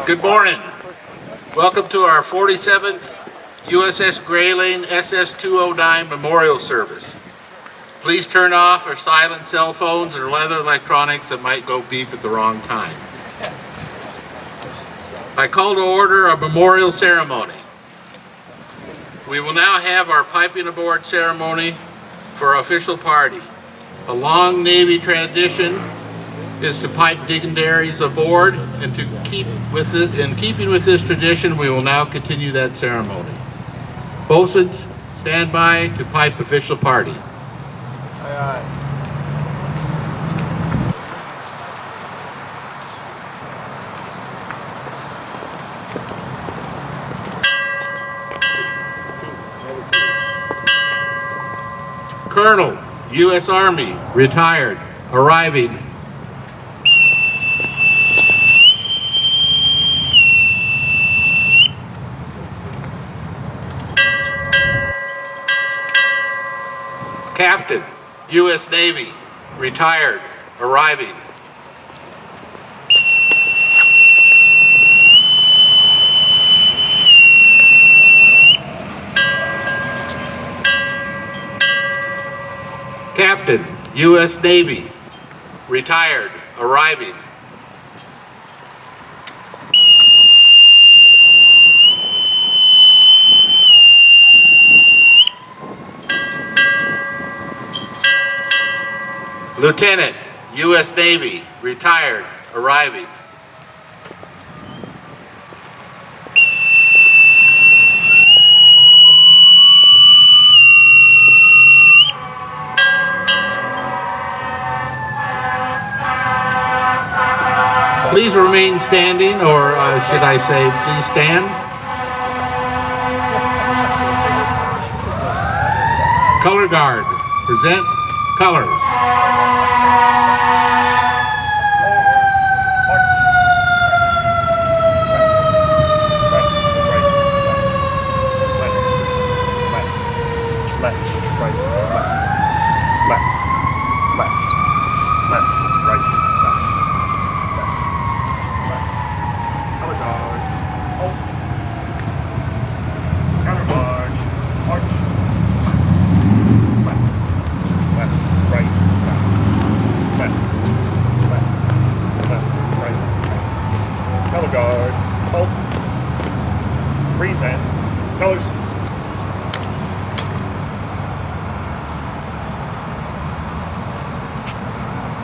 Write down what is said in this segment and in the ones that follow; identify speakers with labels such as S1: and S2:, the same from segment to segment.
S1: Good morning. Welcome to our 47th USS Grayling SS-209 Memorial Service. Please turn off or silence cell phones or other electronics that might go beep at the wrong time. I call to order a memorial ceremony. We will now have our piping aboard ceremony for our official party. A long Navy tradition is to pipe dignitaries aboard, and in keeping with this tradition, we will now continue that ceremony. Bosuns, stand by to pipe official party. Aye, aye. Colonel, U.S. Army, retired, arriving. Captain, U.S. Navy, retired, arriving. Captain, U.S. Navy, retired, arriving. Lieutenant, U.S. Navy, retired, arriving. Please remain standing, or should I say, please stand. Color Guard, present colors.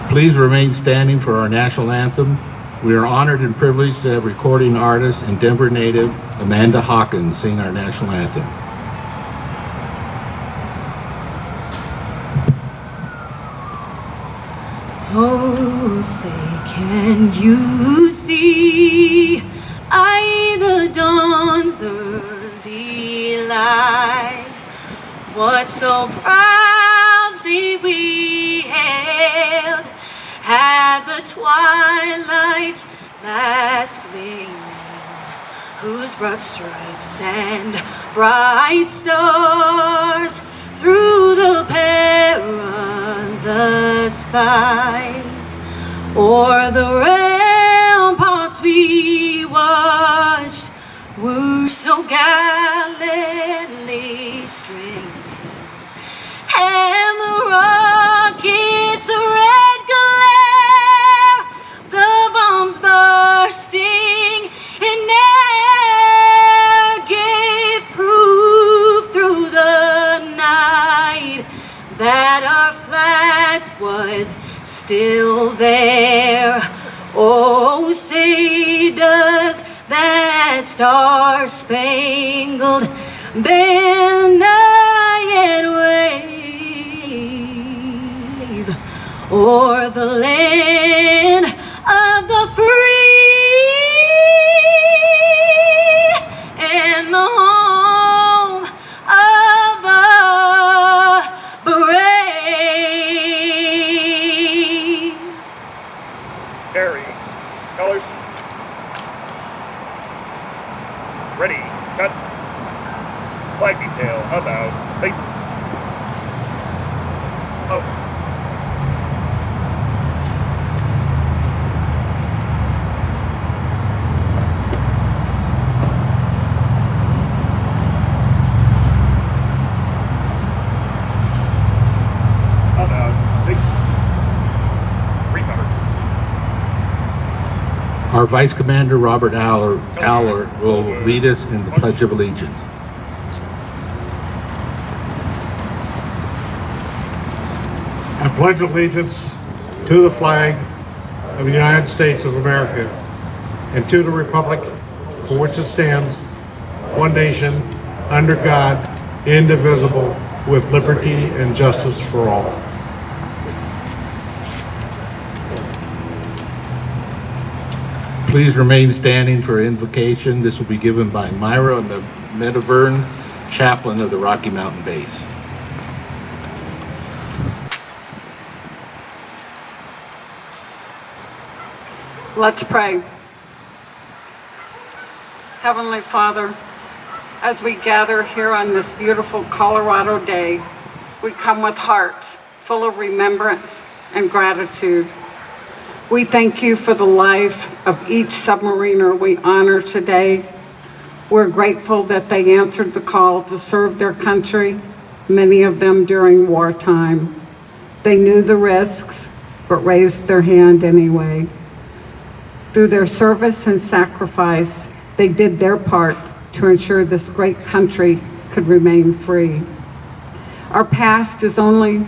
S1: Please remain standing for our national anthem. We are honored and privileged to have recording artist and Denver native Amanda Hawkins sing our national anthem.
S2: Oh, say, can you see the dawn's early light? What so proudly we hailed at the twilight's last gleaming, whose broad stripes and bright stars through the perilous fight o'er the ramparts we watched were so gallantly streaming, and the rockets' red glare, the bombs bursting in air, gave proof through the night that our flag was still there. Oh, say does that star-spangled banner yet wave o'er the land of the free and the home of the brave.
S3: Harry, colors. Ready, cut. Flag detail about base. Post.
S1: Our Vice Commander, Robert Aller, will lead us in the Pledge of Allegiance.
S4: I pledge allegiance to the flag of the United States of America and to the republic for which it stands, one nation, under God, indivisible, with liberty and justice for all.
S1: Please remain standing for invocation. This will be given by Myra and the Mediverne chaplain of the Rocky Mountain Base.
S5: Let's pray. Heavenly Father, as we gather here on this beautiful Colorado day, we come with hearts full of remembrance and gratitude. We thank you for the life of each submariner we honor today. We're grateful that they answered the call to serve their country, many of them during wartime. They knew the risks, but raised their hand anyway. Through their service and sacrifice, they did their part to ensure this great country could remain free. Our past is only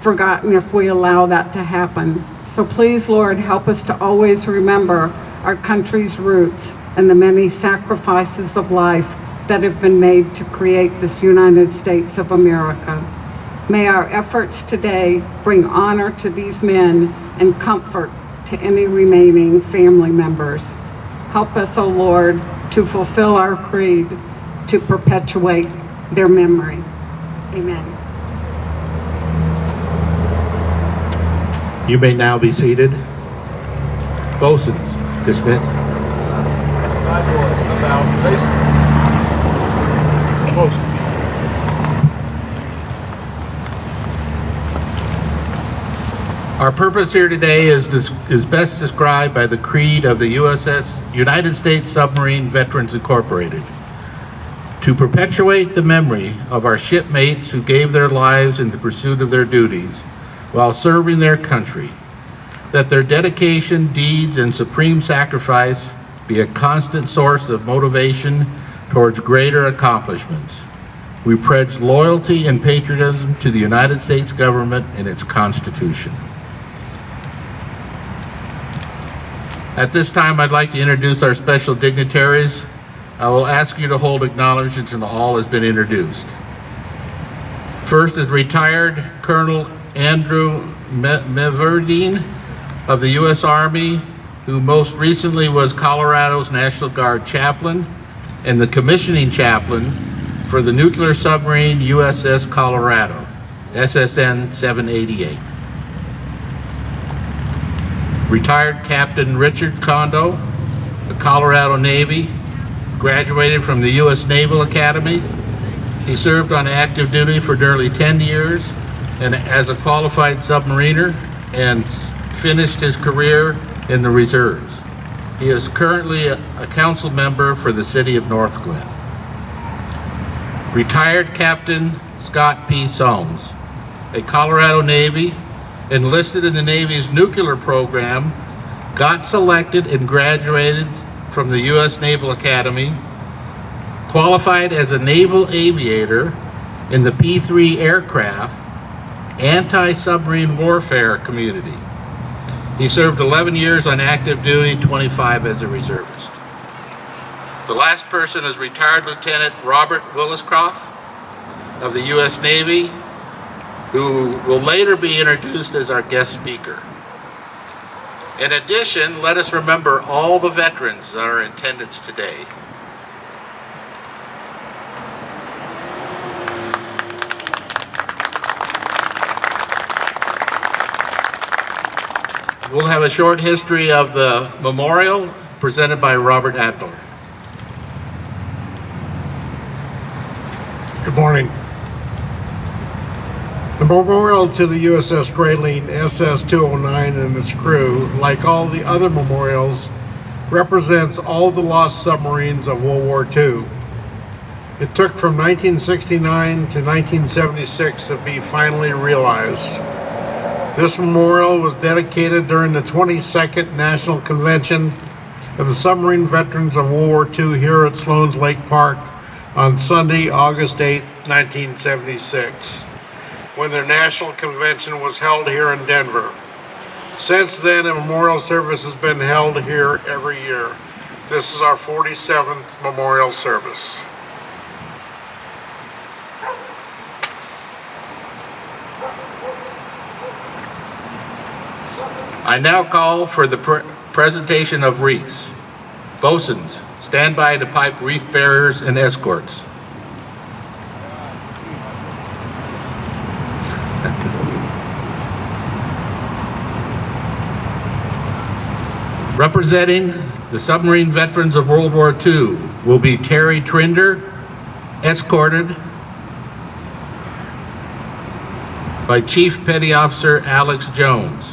S5: forgotten if we allow that to happen. So please, Lord, help us to always remember our country's roots and the many sacrifices of life that have been made to create this United States of America. May our efforts today bring honor to these men and comfort to any remaining family members. Help us, O Lord, to fulfill our creed, to perpetuate their memory. Amen.
S1: You may now be seated. Bosuns, dismiss.
S6: Side doors, come down, face. Bosun.
S1: Our purpose here today is best described by the creed of the United States Submarine Veterans Incorporated. To perpetuate the memory of our shipmates who gave their lives in the pursuit of their duties while serving their country, that their dedication, deeds, and supreme sacrifice be a constant source of motivation towards greater accomplishments. We pledge loyalty and patriotism to the United States government and its Constitution. At this time, I'd like to introduce our special dignitaries. I will ask you to hold acknowledgments until all has been introduced. First is retired Colonel Andrew Meverdeen of the U.S. Army, who most recently was Colorado's National Guard chaplain and the commissioning chaplain for the nuclear submarine USS Colorado, SSN 788. Retired Captain Richard Kondo, the Colorado Navy, graduated from the U.S. Naval Academy. He served on active duty for nearly 10 years and as a qualified submariner and finished his career in the reserves. He is currently a council member for the city of North Glen. Retired Captain Scott P. Soames, a Colorado Navy, enlisted in the Navy's nuclear program, got selected and graduated from the U.S. Naval Academy, qualified as a naval aviator in the P-3 aircraft anti-submarine warfare community. He served 11 years on active duty, 25 as a reservist. The last person is retired Lieutenant Robert Williscroft of the U.S. Navy, who will later be introduced as our guest speaker. In addition, let us remember all the veterans that are in attendance today. We'll have a short history of the memorial presented by Robert Adler.
S4: Good morning. The memorial to the USS Grayling SS-209 and its crew, like all the other memorials, represents all the lost submarines of World War II. It took from 1969 to 1976 to be finally realized. This memorial was dedicated during the 22nd National Convention of the submarine veterans of World War II here at Sloan's Lake Park on Sunday, August 8, 1976, when their national convention was held here in Denver. Since then, a memorial service has been held here every year. This is our 47th memorial service.
S1: I now call for the presentation of wreaths. Bosuns, stand by to pipe wreath bearers and escorts. Representing the submarine veterans of World War II will be Terry Trinder, escorted by Chief Petty Officer Alex Jones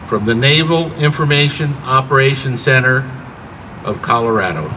S1: from the Naval Information Operations Center of Colorado.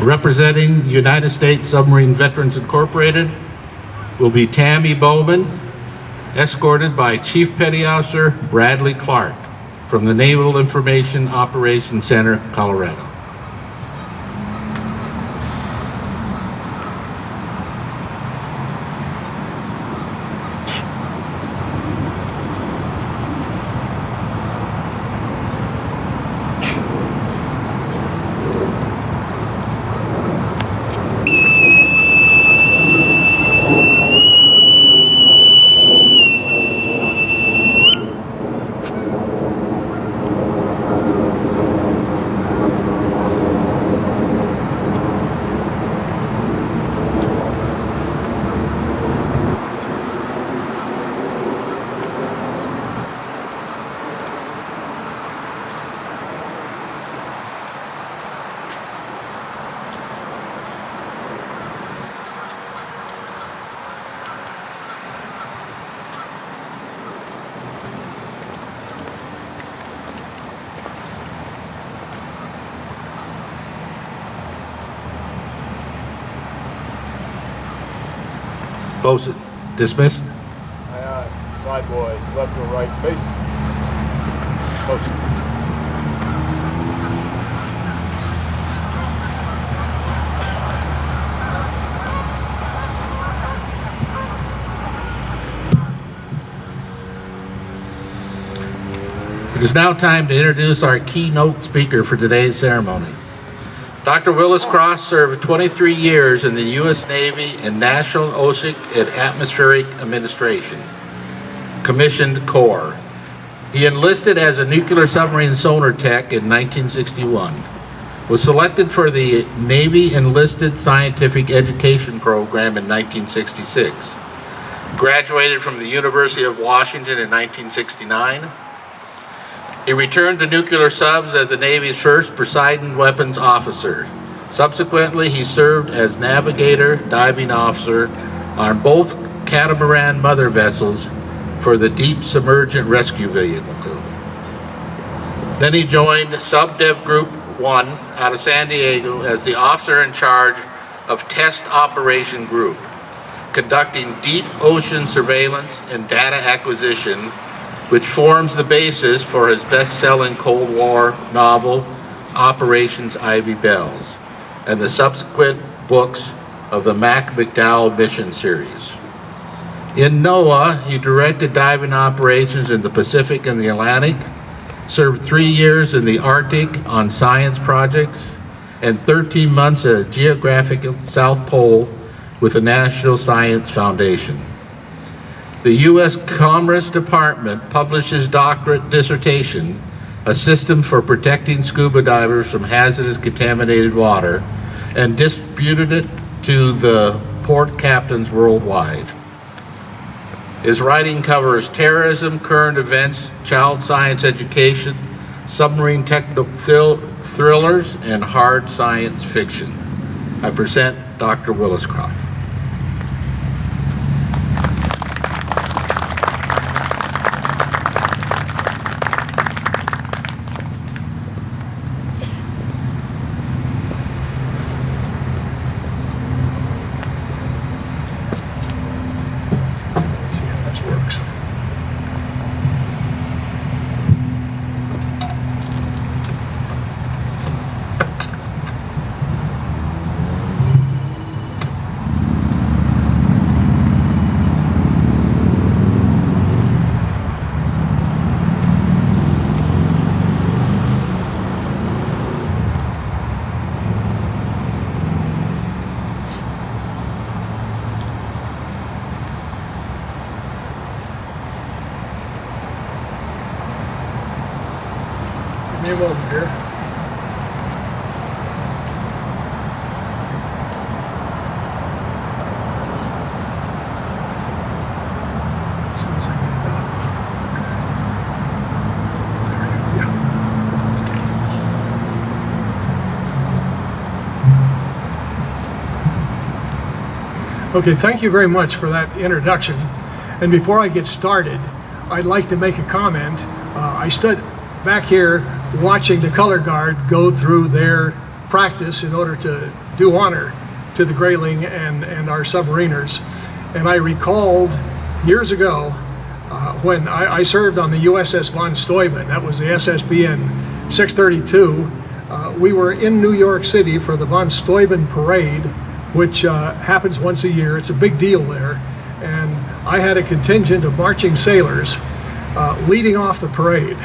S1: Representing United States Submarine Veterans Incorporated will be Tammy Bowman, escorted by Chief Petty Officer Bradley Clark from the Naval Information Operations Center, Colorado. Bosun, dismissed.
S6: Aye, aye. Side boys, left or right, base. Bosun.
S1: It is now time to introduce our keynote speaker for today's ceremony. Dr. Willis Cross served 23 years in the U.S. Navy and National Oceanic and Atmospheric Administration, Commissioned Corps. He enlisted as a nuclear submarine sonar tech in 1961, was selected for the Navy Enlisted Scientific Education Program in 1966, graduated from the University of Washington in 1969. He returned to nuclear subs as the Navy's first Poseidon weapons officer. Subsequently, he served as navigator, diving officer on both catamaran mother vessels for the Deep Submergent Rescue Vehicle. Then he joined Subdev Group 1 out of San Diego as the officer in charge of Test Operation Group, conducting deep ocean surveillance and data acquisition, which forms the basis for his best-selling Cold War novel, Operations Ivy Bells, and the subsequent books of the Mac McDowell Mission Series. In NOAA, he directed diving operations in the Pacific and the Atlantic, served 3 years in the Arctic on science projects, and 13 months at a geographic South Pole with the National Science Foundation. The U.S. Commerce Department published his doctorate dissertation, A System for Protecting Scuba Divers from Hazardous Contaminated Water, and distributed it to the port captains worldwide. His writing covers terrorism, current events, child science education, submarine technical thrillers, and hard science fiction. I present Dr. Williscroft.
S7: Give me a moment here. As soon as I get it done. There you go. Okay, thank you very much for that introduction. And before I get started, I'd like to make a comment. I stood back here watching the color guard go through their practice in order to do honor to the Grayling and our submariners. And I recalled years ago when I served on the USS von Steuben, that was the SSBN 632. We were in New York City for the von Steuben parade, which happens once a year. It's a big deal there. And I had a contingent of marching sailors leading off the parade.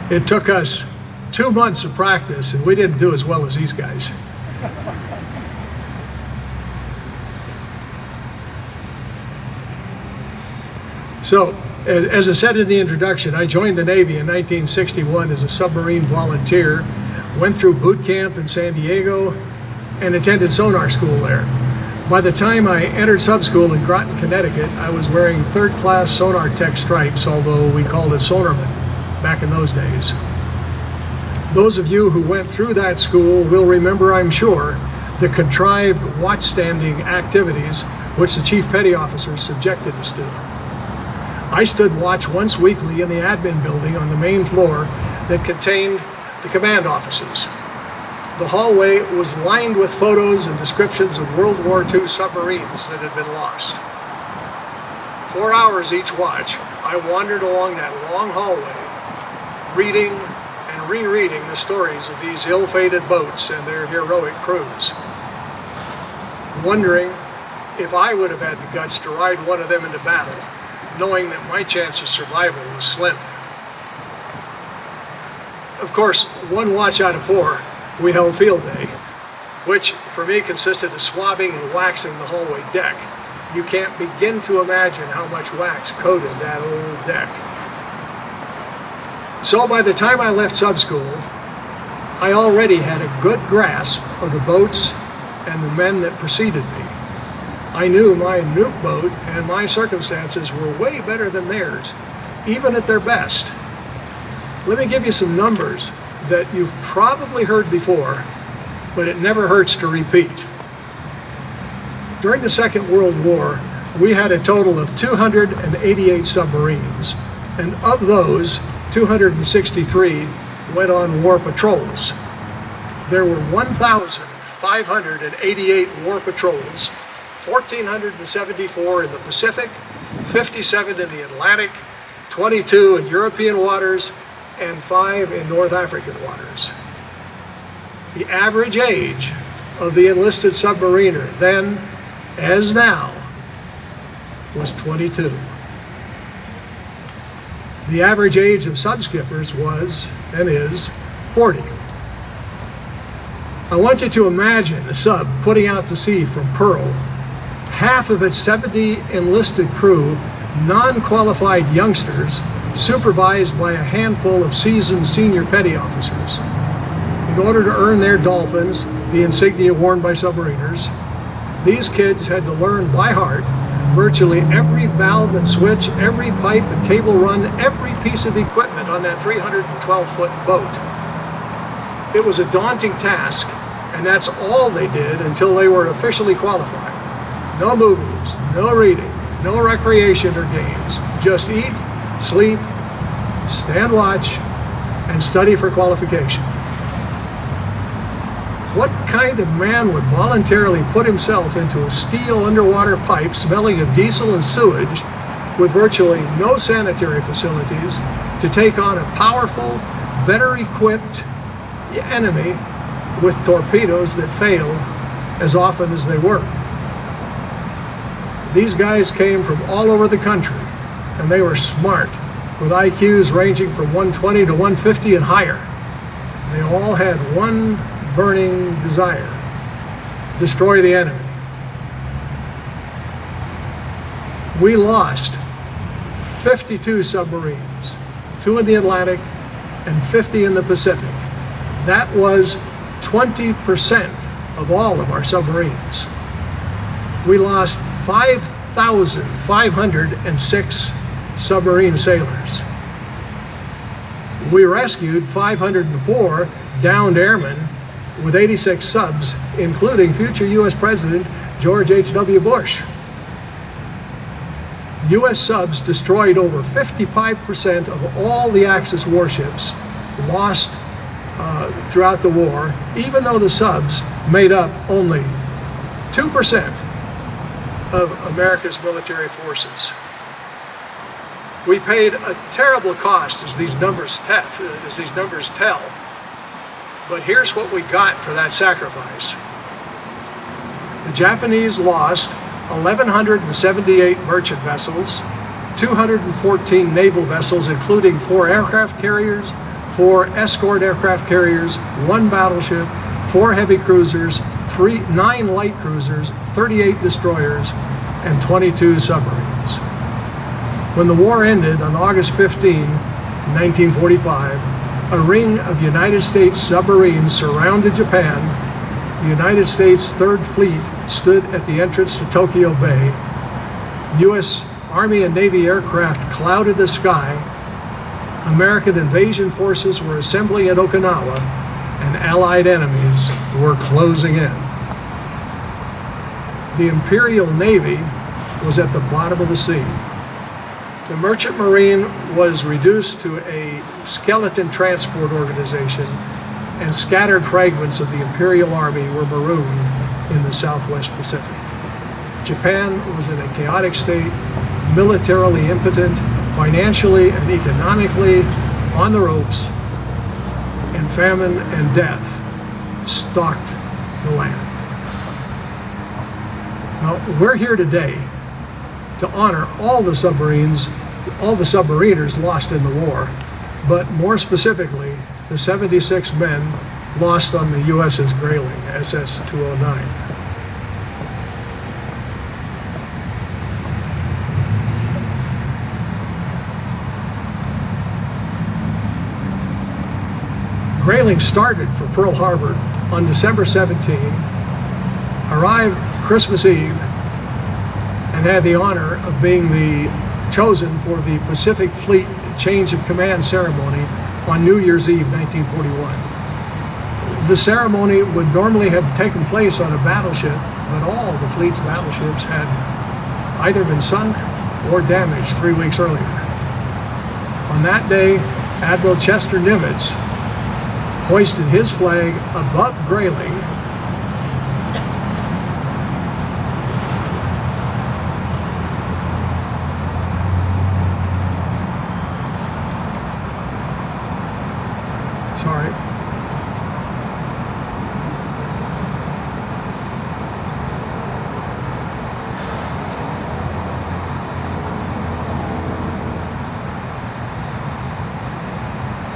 S7: It took us 2 months of practice, and we didn't do as well as these guys. So, as I said in the introduction, I joined the Navy in 1961 as a submarine volunteer, went through boot camp in San Diego, and attended sonar school there. By the time I entered sub school in Groton, Connecticut, I was wearing third-class sonar tech stripes, although we called it sonarman back in those days. Those of you who went through that school will remember, I'm sure, the contrived watch-standing activities which the chief petty officers subjected us to. I stood watch once weekly in the admin building on the main floor that contained the command offices. The hallway was lined with photos and descriptions of World War II submarines that had been lost. 4 hours each watch, I wandered along that long hallway, reading and rereading the stories of these ill-fated boats and their heroic crews, wondering if I would have had the guts to ride one of them into battle, knowing that my chance of survival was slim. Of course, 1 watch out of 4, we held field day, which for me consisted of swabbing and waxing the hallway deck. You can't begin to imagine how much wax coated that old deck. So by the time I left sub school, I already had a good grasp of the boats and the men that preceded me. I knew my nuke boat and my circumstances were way better than theirs, even at their best. Let me give you some numbers that you've probably heard before, but it never hurts to repeat. During the Second World War, we had a total of 288 submarines, and of those, 263 went on war patrols. There were 1,588 war patrols, 1,474 in the Pacific, 57 in the Atlantic, 22 in European waters, and 5 in North African waters. The average age of the enlisted submariner then, as now, was 22. The average age of subskippers was, and is, 40. I want you to imagine a sub putting out to sea from Pearl, half of its 70 enlisted crew, non-qualified youngsters, supervised by a handful of seasoned senior petty officers. In order to earn their dolphins, the insignia worn by submariners, these kids had to learn by heart virtually every valve and switch, every pipe and cable run, every piece of equipment on that 312-foot boat. It was a daunting task, and that's all they did until they were officially qualified. No movies, no reading, no recreation or games. Just eat, sleep, stand watch, and study for qualification. What kind of man would voluntarily put himself into a steel underwater pipe smelling of diesel and sewage with virtually no sanitary facilities to take on a powerful, better equipped enemy with torpedoes that failed as often as they worked? These guys came from all over the country, and they were smart, with IQs ranging from 120 to 150 and higher. They all had one burning desire: destroy the enemy. We lost 52 submarines, 2 in the Atlantic and 50 in the Pacific. That was 20% of all of our submarines. We lost 5,506 submarine sailors. We rescued 504 downed airmen with 86 subs, including future U.S. President George H.W. Bush. U.S. subs destroyed over 55% of all the Axis warships lost throughout the war, even though the subs made up only 2% of America's military forces. We paid a terrible cost, as these numbers tell. But here's what we got for that sacrifice. The Japanese lost 1,178 merchant vessels, 214 naval vessels, including 4 aircraft carriers, 4 escort aircraft carriers, 1 battleship, 4 heavy cruisers, 9 light cruisers, 38 destroyers, and 22 submarines. When the war ended on August 15, 1945, a ring of United States submarines surrounded Japan. The United States Third Fleet stood at the entrance to Tokyo Bay. U.S. Army and Navy aircraft clouded the sky. American invasion forces were assembling at Okinawa, and Allied enemies were closing in. The Imperial Navy was at the bottom of the sea. The Merchant Marine was reduced to a skeleton transport organization, and scattered fragments of the Imperial Army were marooned in the Southwest Pacific. Japan was in a chaotic state, militarily impotent, financially and economically on the ropes, and famine and death stalked the land. Now, we're here today to honor all the submariners lost in the war, but more specifically, the 76 men lost on the USS Grayling, SS-209. Grayling started for Pearl Harbor on December 17, arrived Christmas Eve, and had the honor of being chosen for the Pacific Fleet Change of Command ceremony on New Year's Eve, 1941. The ceremony would normally have taken place on a battleship, but all the fleet's battleships had either been sunk or damaged 3 weeks earlier. On that day, Admiral Chester Nimitz hoisted his flag above Grayling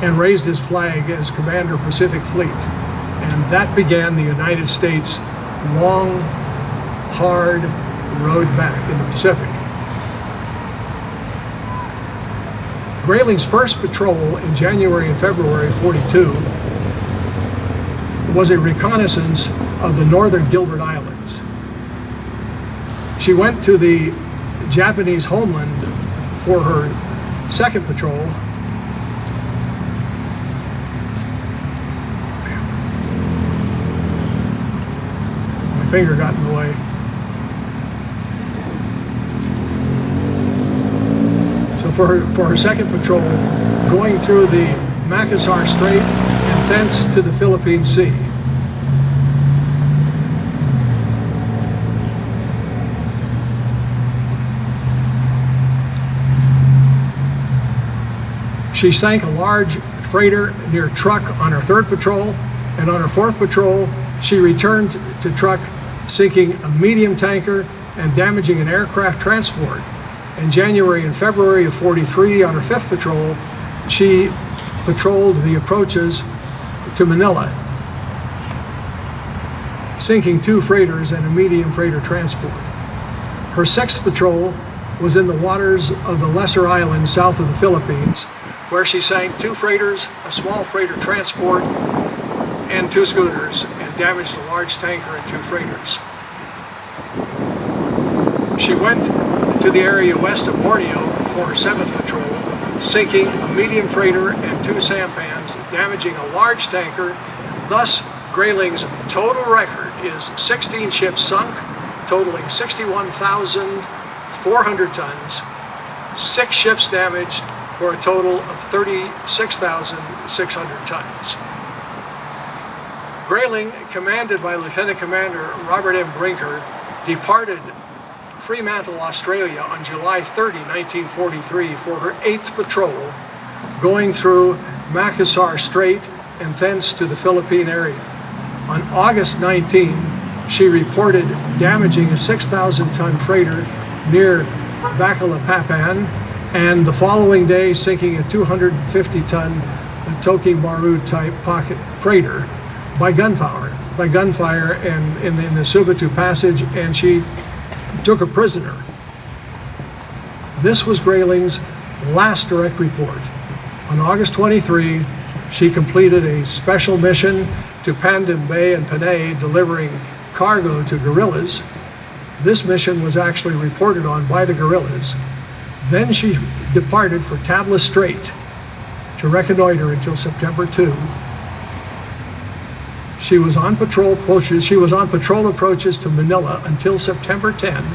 S7: and raised his flag as Commander Pacific Fleet. And that began the United States' long, hard road back in the Pacific. Grayling's first patrol in January and February 42 was a reconnaissance of the northern Gilbert Islands. She went to the Japanese homeland for her second patrol. My finger got in the way. So for her second patrol, going through the Makassar Strait and thence to the Philippine Sea. She sank a large freighter near Truk on her third patrol, and on her fourth patrol, she returned to Truk, sinking a medium tanker and damaging an aircraft transport. In January and February of 43, on her fifth patrol, she patrolled the approaches to Manila, sinking 2 freighters and a medium freighter transport. Her sixth patrol was in the waters of the lesser islands south of the Philippines, where she sank 2 freighters, a small freighter transport, and 2 schooners, and damaged a large tanker and 2 freighters. She went to the area west of Borneo for her 7th patrol, sinking a medium freighter and 2 sampans, damaging a large tanker. Thus, Grayling's total record is 16 ships sunk, totaling 61,400 tons, 6 ships damaged, for a total of 36,600 tons. Grayling, commanded by Lieutenant Commander Robert M. Brinker, departed Fremantle, Australia on July 30, 1943 for her 8th patrol, going through Makassar Strait and thence to the Philippine area. On August 19, she reported damaging a 6,000-ton freighter near Balikpapan, and the following day sinking a 250-ton Toki Maru type pocket freighter by gunfire and in the Subitu Passage, and she took a prisoner. This was Grayling's last direct report. On August 23, she completed a special mission to Pandan Bay and Panay, delivering cargo to guerrillas. This mission was actually reported on by the guerrillas. Then she departed for Tabla Strait to reconnoiter until September 2. She was on patrol approaches to Manila until September 10,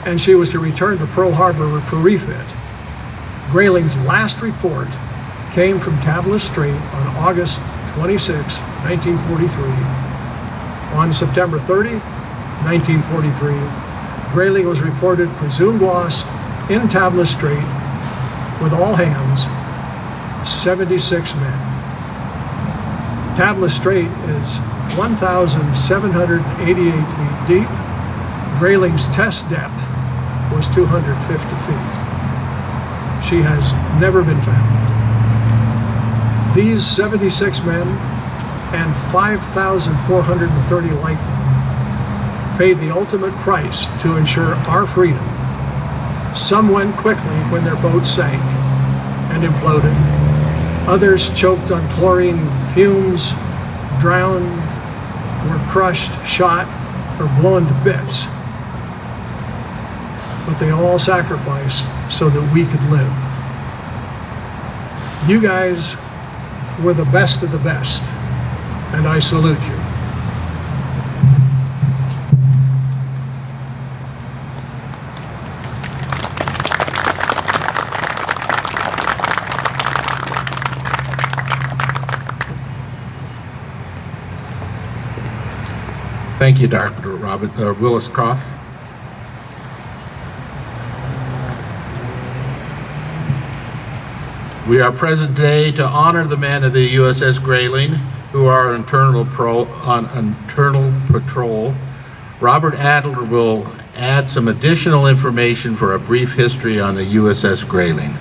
S7: and she was to return to Pearl Harbor for refit. Grayling's last report came from Tabla Strait on August 26, 1943. On September 30, 1943, Grayling was reported presumed lost in Tabla Strait with all hands, 76 men. Tabla Strait is 1,788 feet deep. Grayling's test depth was 250 feet. She has never been found. These 76 men and 5,430 like them paid the ultimate price to ensure our freedom. Some went quickly when their boats sank and imploded. Others choked on chlorine fumes, drowned, were crushed, shot, or blown to bits. But they all sacrificed so that we could live. You guys were the best of the best, and I salute you.
S1: Thank you, Dr. Willis Croft. We are present today to honor the men of the USS Grayling who are on internal patrol. Robert Adler will add some additional information for a brief history on the USS Grayling.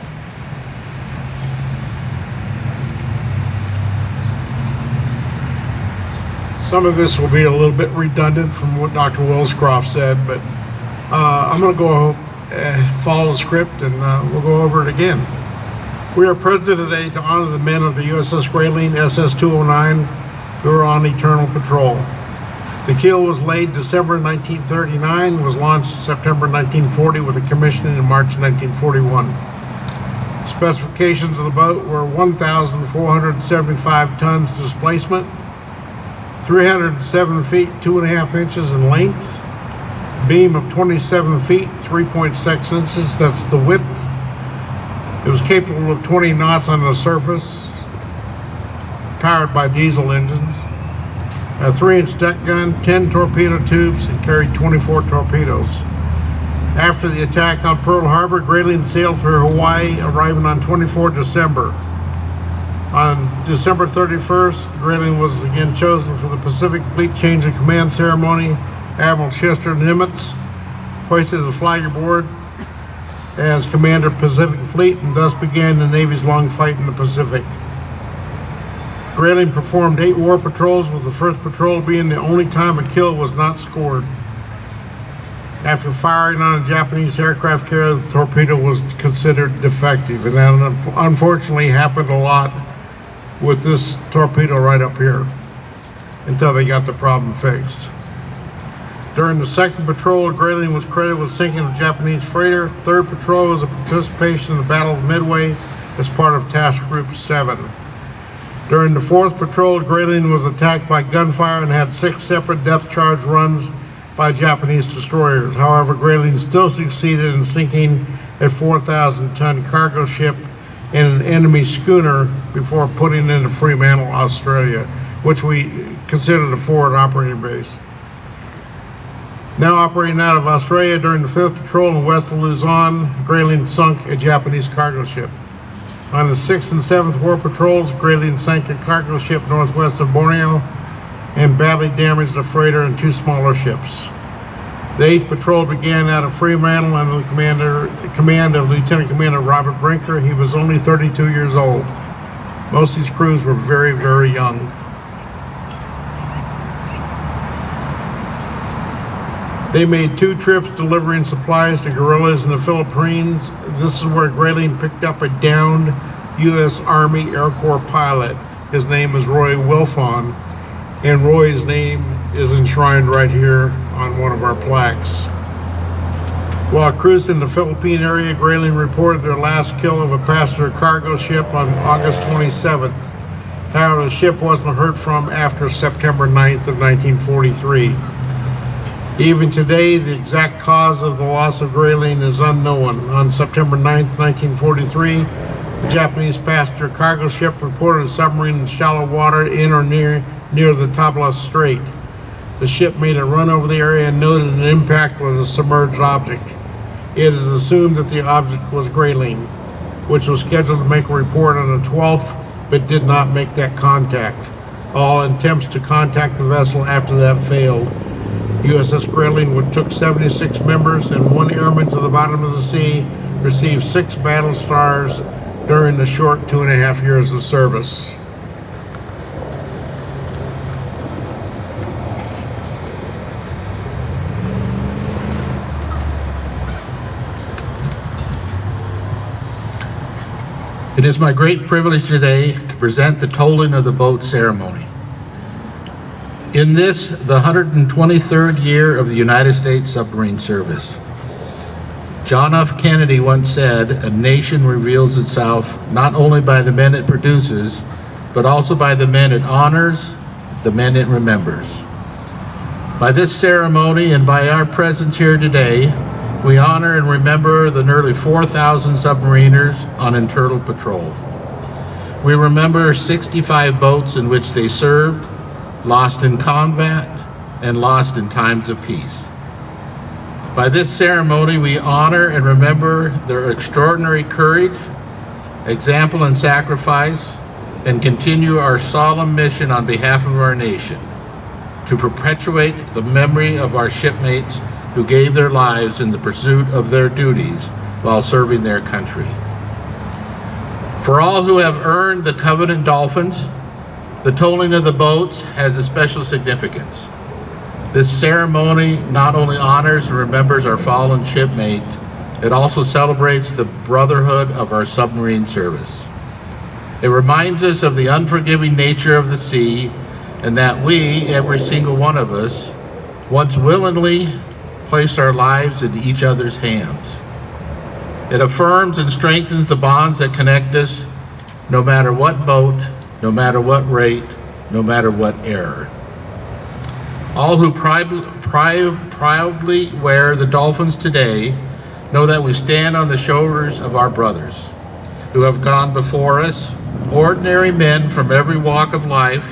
S4: Some of this will be a little bit redundant from what Dr. Willscroft said, but I'm going to go follow the script and we'll go over it again. We are present today to honor the men of the USS Grayling, SS-209, who are on eternal patrol. The keel was laid December 1939, was launched September 1940 with a commissioning in March 1941. Specifications of the boat were 1,475 tons displacement, 307 feet 2.5 inches in length, beam of 27 feet 3.6 inches, that's the width. It was capable of 20 knots on the surface, powered by diesel engines. A 3-inch deck gun, 10 torpedo tubes, and carried 24 torpedoes. After the attack on Pearl Harbor, Grayling sailed for Hawaii, arriving on 24 December. On December 31st, Grayling was again chosen for the Pacific Fleet Change of Command ceremony. Admiral Chester Nimitz hoisted the flag aboard as Commander Pacific Fleet and thus began the Navy's long fight in the Pacific. Grayling performed 8 war patrols, with the first patrol being the only time a kill was not scored. After firing on a Japanese aircraft carrier, the torpedo was considered defective, and that unfortunately happened a lot with this torpedo right up here until they got the problem fixed. During the second patrol, Grayling was credited with sinking a Japanese freighter. Third patrol was a participation in the Battle of Midway as part of Task Group 7. During the fourth patrol, Grayling was attacked by gunfire and had 6 separate depth charge runs by Japanese destroyers. However, Grayling still succeeded in sinking a 4,000-ton cargo ship and an enemy schooner before putting into Fremantle, Australia, which we considered a forward operating base. Now operating out of Australia during the 5th patrol in west of Luzon, Grayling sunk a Japanese cargo ship. On the 6th and 7th war patrols, Grayling sank a cargo ship northwest of Borneo and badly damaged a freighter and 2 smaller ships. The 8th patrol began out of Fremantle under the command of Lieutenant Commander Robert Brinker. He was only 32 years old. Most of these crews were very, very young. They made 2 trips delivering supplies to guerrillas in the Philippines. This is where Grayling picked up a downed U.S. Army Air Corps pilot. His name is Roy Wilfon, and Roy's name is enshrined right here on one of our plaques. While cruising the Philippine area, Grayling reported their last kill of a passenger cargo ship on August 27th. However, the ship wasn't heard from after September 9th of 1943. Even today, the exact cause of the loss of Grayling is unknown. On September 9, 1943, a Japanese passenger cargo ship reported a submarine in shallow water in or near the Tablas Strait. The ship made a run over the area and noted an impact with a submerged object. It is assumed that the object was Grayling, which was scheduled to make a report on the 12th, but did not make that contact. All attempts to contact the vessel after that failed. USS Grayling, which took 76 members and 1 airman to the bottom of the sea, received 6 battle stars during the short 2.5 years of service.
S1: It is my great privilege today to present the tolling of the boat ceremony. In this, the 123rd year of the United States submarine service. John F. Kennedy once said, "A nation reveals itself not only by the men it produces, but also by the men it honors, the men it remembers." By this ceremony and by our presence here today, we honor and remember the nearly 4,000 submariners on internal patrol. We remember 65 boats in which they served, lost in combat, and lost in times of peace. By this ceremony, we honor and remember their extraordinary courage, example, and sacrifice, and continue our solemn mission on behalf of our nation to perpetuate the memory of our shipmates who gave their lives in the pursuit of their duties while serving their country. For all who have earned the Covenant Dolphins, The tolling of the boats has a special significance. This ceremony not only honors and remembers our fallen shipmate, it also celebrates the brotherhood of our submarine service. It reminds us of the unforgiving nature of the sea, and that we, every single one of us, once willingly placed our lives into each other's hands. It affirms and strengthens the bonds that connect us, no matter what boat, no matter what rate, no matter what era. All who proudly wear the dolphins today know that we stand on the shoulders of our brothers who have gone before us, ordinary men from every walk of life,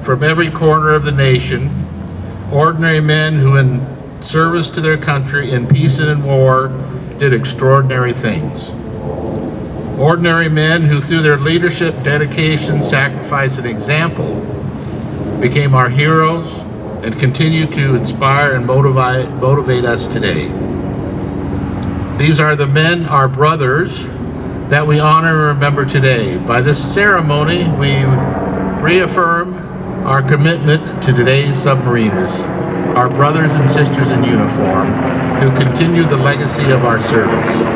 S1: from every corner of the nation, ordinary men who in service to their country in peace and in war did extraordinary things. Ordinary men who through their leadership, dedication, sacrifice, and example became our heroes and continue to inspire and motivate us today. These are the men, our brothers, that we honor and remember today. By this ceremony, we reaffirm our commitment to today's submariners, our brothers and sisters in uniform, who continue the legacy of our service.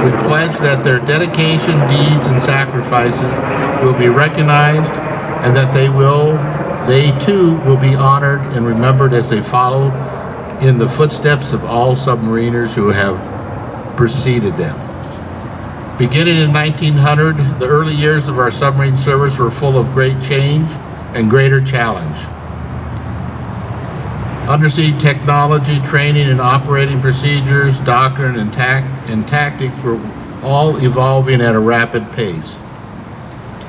S1: We pledge that their dedication, deeds, and sacrifices will be recognized, and that they too will be honored and remembered as they follow in the footsteps of all submariners who have preceded them. Beginning in 1900, the early years of our submarine service were full of great change and greater challenge. Undersea technology, training and operating procedures, doctrine and tactics were all evolving at a rapid pace.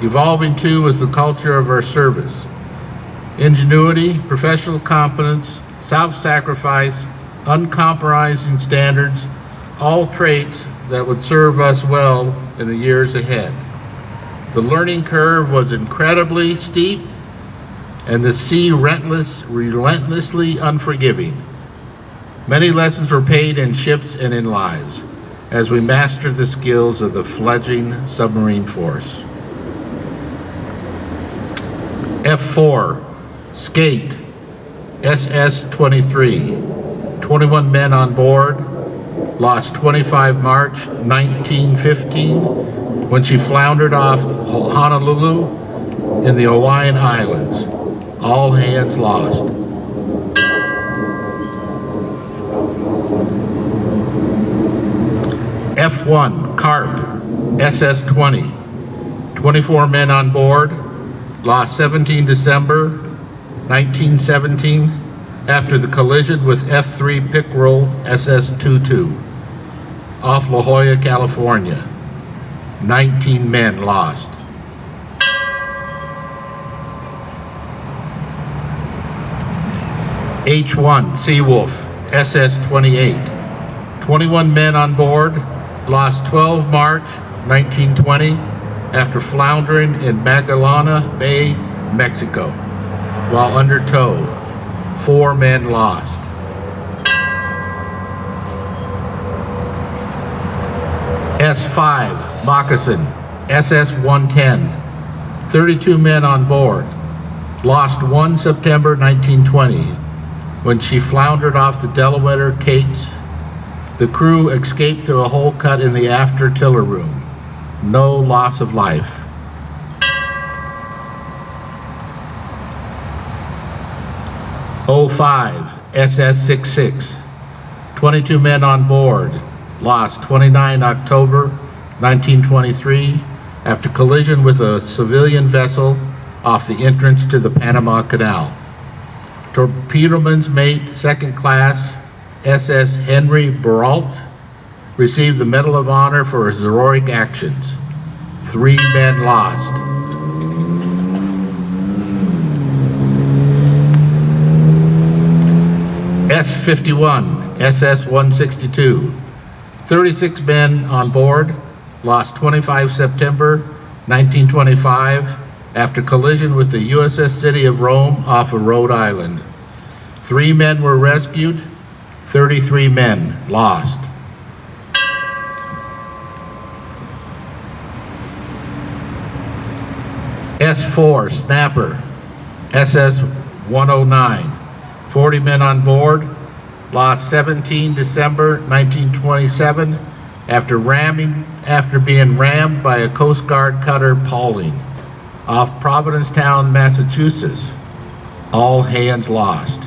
S1: Evolving too was the culture of our service. Ingenuity, professional competence, self-sacrifice, uncompromising standards, all traits that would serve us well in the years ahead. The learning curve was incredibly steep, and the sea relentlessly unforgiving. Many lessons were paid in ships and in lives as we mastered the skills of the fledgling submarine force. F4, Skate, SS-23, 21 men on board, lost 25 March 1915 when she floundered off Honolulu in the Hawaiian Islands. All hands lost. F1, Carp, SS-20, 24 men on board, lost 17 December 1917 after the collision with F3 Pickerel SS-22 off La Jolla, California. 19 men lost. H1 Seawolf, SS-28, 21 men on board, lost 12 March 1920 after floundering in Magellana Bay, Mexico, while under tow. 4 men lost. S5 Moccasin, SS-110, 32 men on board, lost 1 September 1920 when she floundered off the Delaware Capes. The crew escaped through a hole cut in the after tiller room. No loss of life. O5 SS-66, 22 men on board, lost 29 October 1923 after collision with a civilian vessel off the entrance to the Panama Canal. Torpedoman's mate, second class SS Henry Berault, received the Medal of Honor for his heroic actions. 3 men lost. S-51 SS-162, 36 men on board, lost 25 September 1925 after collision with the USS City of Rome off of Rhode Island. 3 men were rescued, 33 men lost. S4 Snapper, SS-109, 40 men on board, lost 17 December 1927 after being rammed by a Coast Guard cutter Pauling off Provincetown, Massachusetts. All hands lost.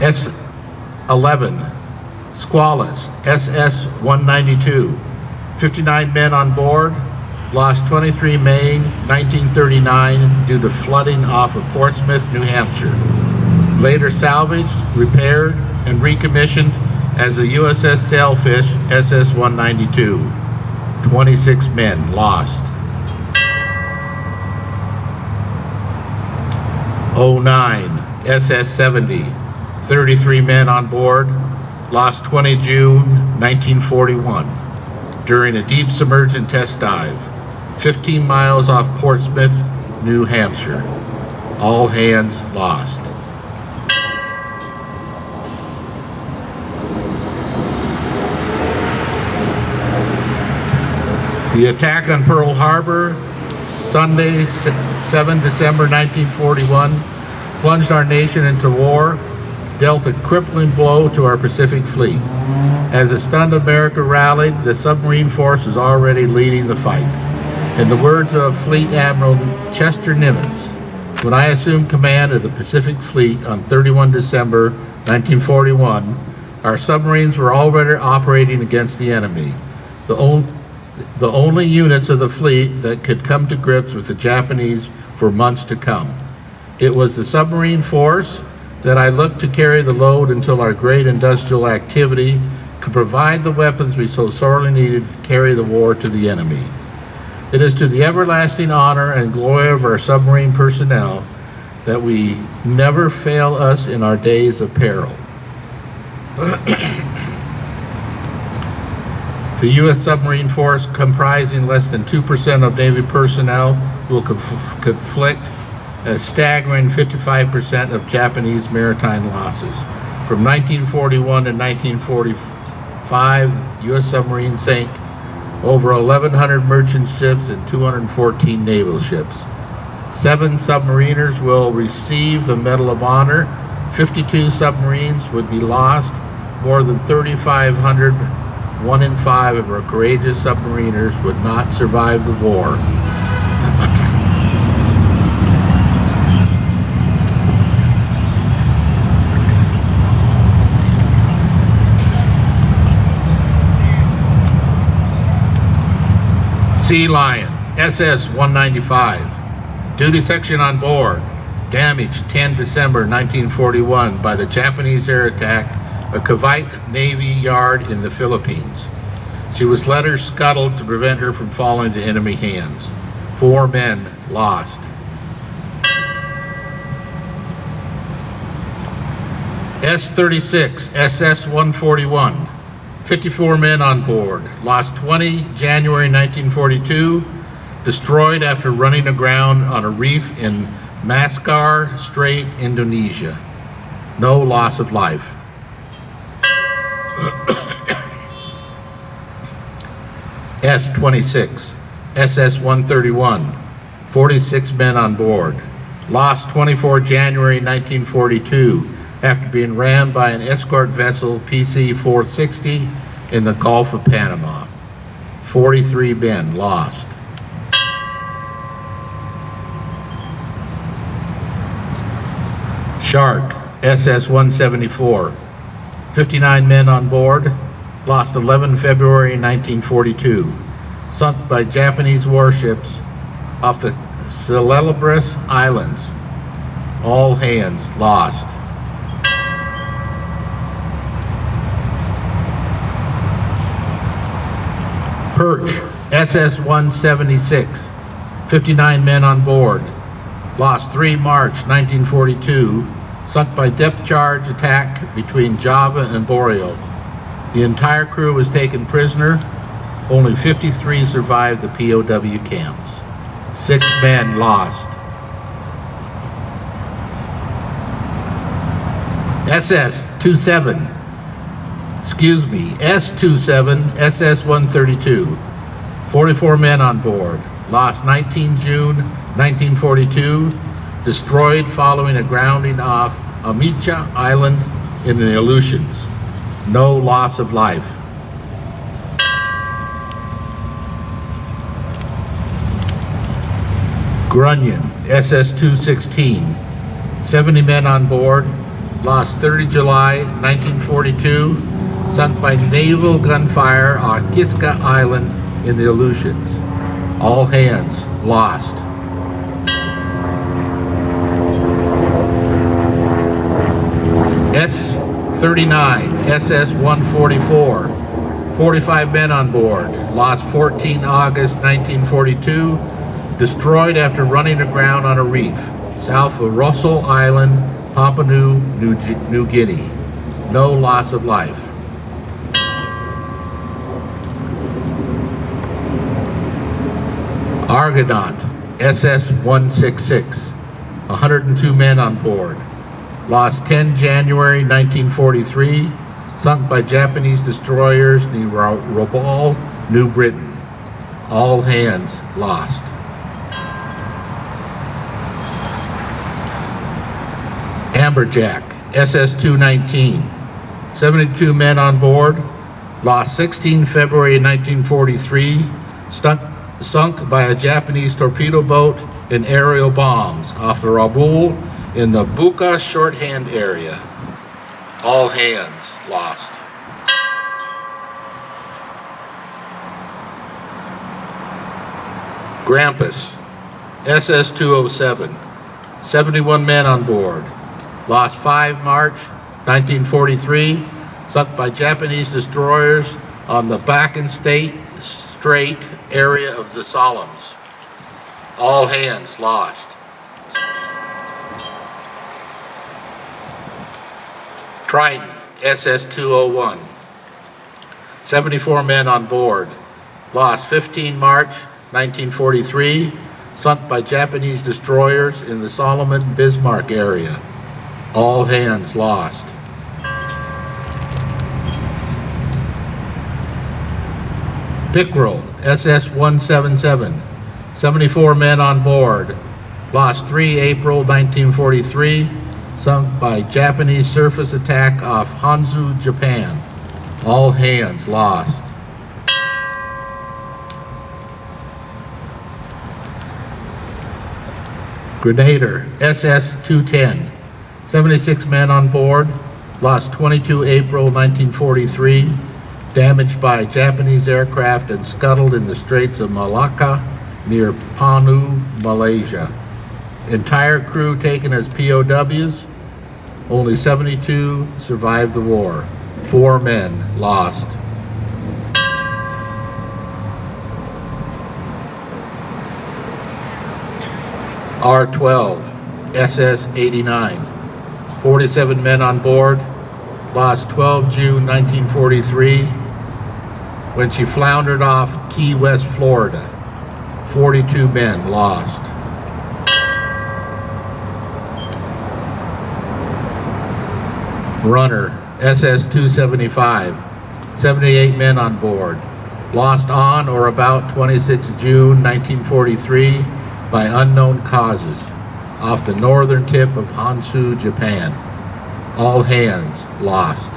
S1: S-11 Squalus, SS-192, 59 men on board, lost 23 May 1939 due to flooding off of Portsmouth, New Hampshire. Later salvaged, repaired, and recommissioned as the USS Sailfish, SS-192. 26 men lost. 09 SS-70, 33 men on board, lost 20 June 1941 during a deep submergent test dive, 15 miles off Portsmouth, New Hampshire. All hands lost. The attack on Pearl Harbor, Sunday, 7 December 1941, plunged our nation into war, dealt a crippling blow to our Pacific Fleet. As the stunned America rallied, the submarine force was already leading the fight. In the words of Fleet Admiral Chester Nimitz, when I assumed command of the Pacific Fleet on 31 December 1941, our submarines were already operating against the enemy, the only units of the fleet that could come to grips with the Japanese for months to come. It was the submarine force that I looked to carry the load until our great industrial activity could provide the weapons we so sorely needed to carry the war to the enemy. It is to the everlasting honor and glory of our submarine personnel that we never fail us in our days of peril. The U.S. submarine force, comprising less than 2% of Navy personnel, will conflict a staggering 55% of Japanese maritime losses. From 1941 to 1945, U.S. submarines sank over 1,100 merchant ships and 214 naval ships. 7 submariners will receive the Medal of Honor. 52 submarines would be lost. More than 3,500, 1 in 5 of our courageous submariners would not survive the war. Sea Lion, SS-195, duty section on board, damaged 10 December 1941 by the Japanese air attack at Cavite Navy Yard in the Philippines. She was letter scuttled to prevent her from falling into enemy hands. 4 men lost. S-36, SS-141, 54 men on board, lost 20 January 1942, destroyed after running aground on a reef in Mascar Strait, Indonesia. No loss of life. S-26, SS-131, 46 men on board, lost 24 January 1942 after being rammed by an escort vessel PC-460 in the Gulf of Panama. 43 men lost. Shark, SS-174, 59 men on board, lost 11 February 1942, sunk by Japanese warships off the Celebres Islands. All hands lost. Perch, SS-176, 59 men on board, lost 3 March 1942, sunk by depth charge attack between Java and Boreal. The entire crew was taken prisoner. Only 53 survived the POW camps. 6 men lost. SS-27, S-27, SS-132. 44 men on board. Lost 19 June 1942. Destroyed following a grounding off Amica Island in the Aleutians. No loss of life. Grunion, SS-216. 70 men on board. Lost 30 July 1942. Sunk by naval gunfire on Kiska Island in the Aleutians. All hands lost. S-39, SS-144. 45 men on board. Lost 14 August 1942. Destroyed after running aground on a reef south of Russell Island, Papua New Guinea. No loss of life. Argonaut, SS-166. 102 men on board. Lost 10 January 1943. Sunk by Japanese destroyers near Rabaul, New Britain. All hands lost. Amberjack, SS-219. 72 men on board. Lost 16 February 1943. Sunk by a Japanese torpedo boat and aerial bombs off the Rabaul in the Buka shorthand area. All hands lost. Grampus, SS-207. 71 men on board. Lost 5 March 1943. Sunk by Japanese destroyers on the Bakken Strait area of the Solomons. All hands lost. Triton, SS-201. 74 men on board. Lost 15 March 1943. Sunk by Japanese destroyers in the Solomon Bismarck area. All hands lost. Pickerel, SS-177. 74 men on board. Lost 3 April 1943. Sunk by Japanese surface attack off Honshu, Japan. All hands lost. Grenadier, SS-210. 76 men on board. Lost 22 April 1943. Damaged by Japanese aircraft and scuttled in the Straits of Malacca near Panu, Malaysia. Entire crew taken as POWs. Only 72 survived the war. 4 men lost. R-12, SS-89. 47 men on board. Lost 12 June 1943 when she floundered off Key West, Florida. 42 men lost. Runner, SS-275. 78 men on board. Lost on or about 26 June 1943 by unknown causes off the northern tip of Honshu, Japan. All hands lost.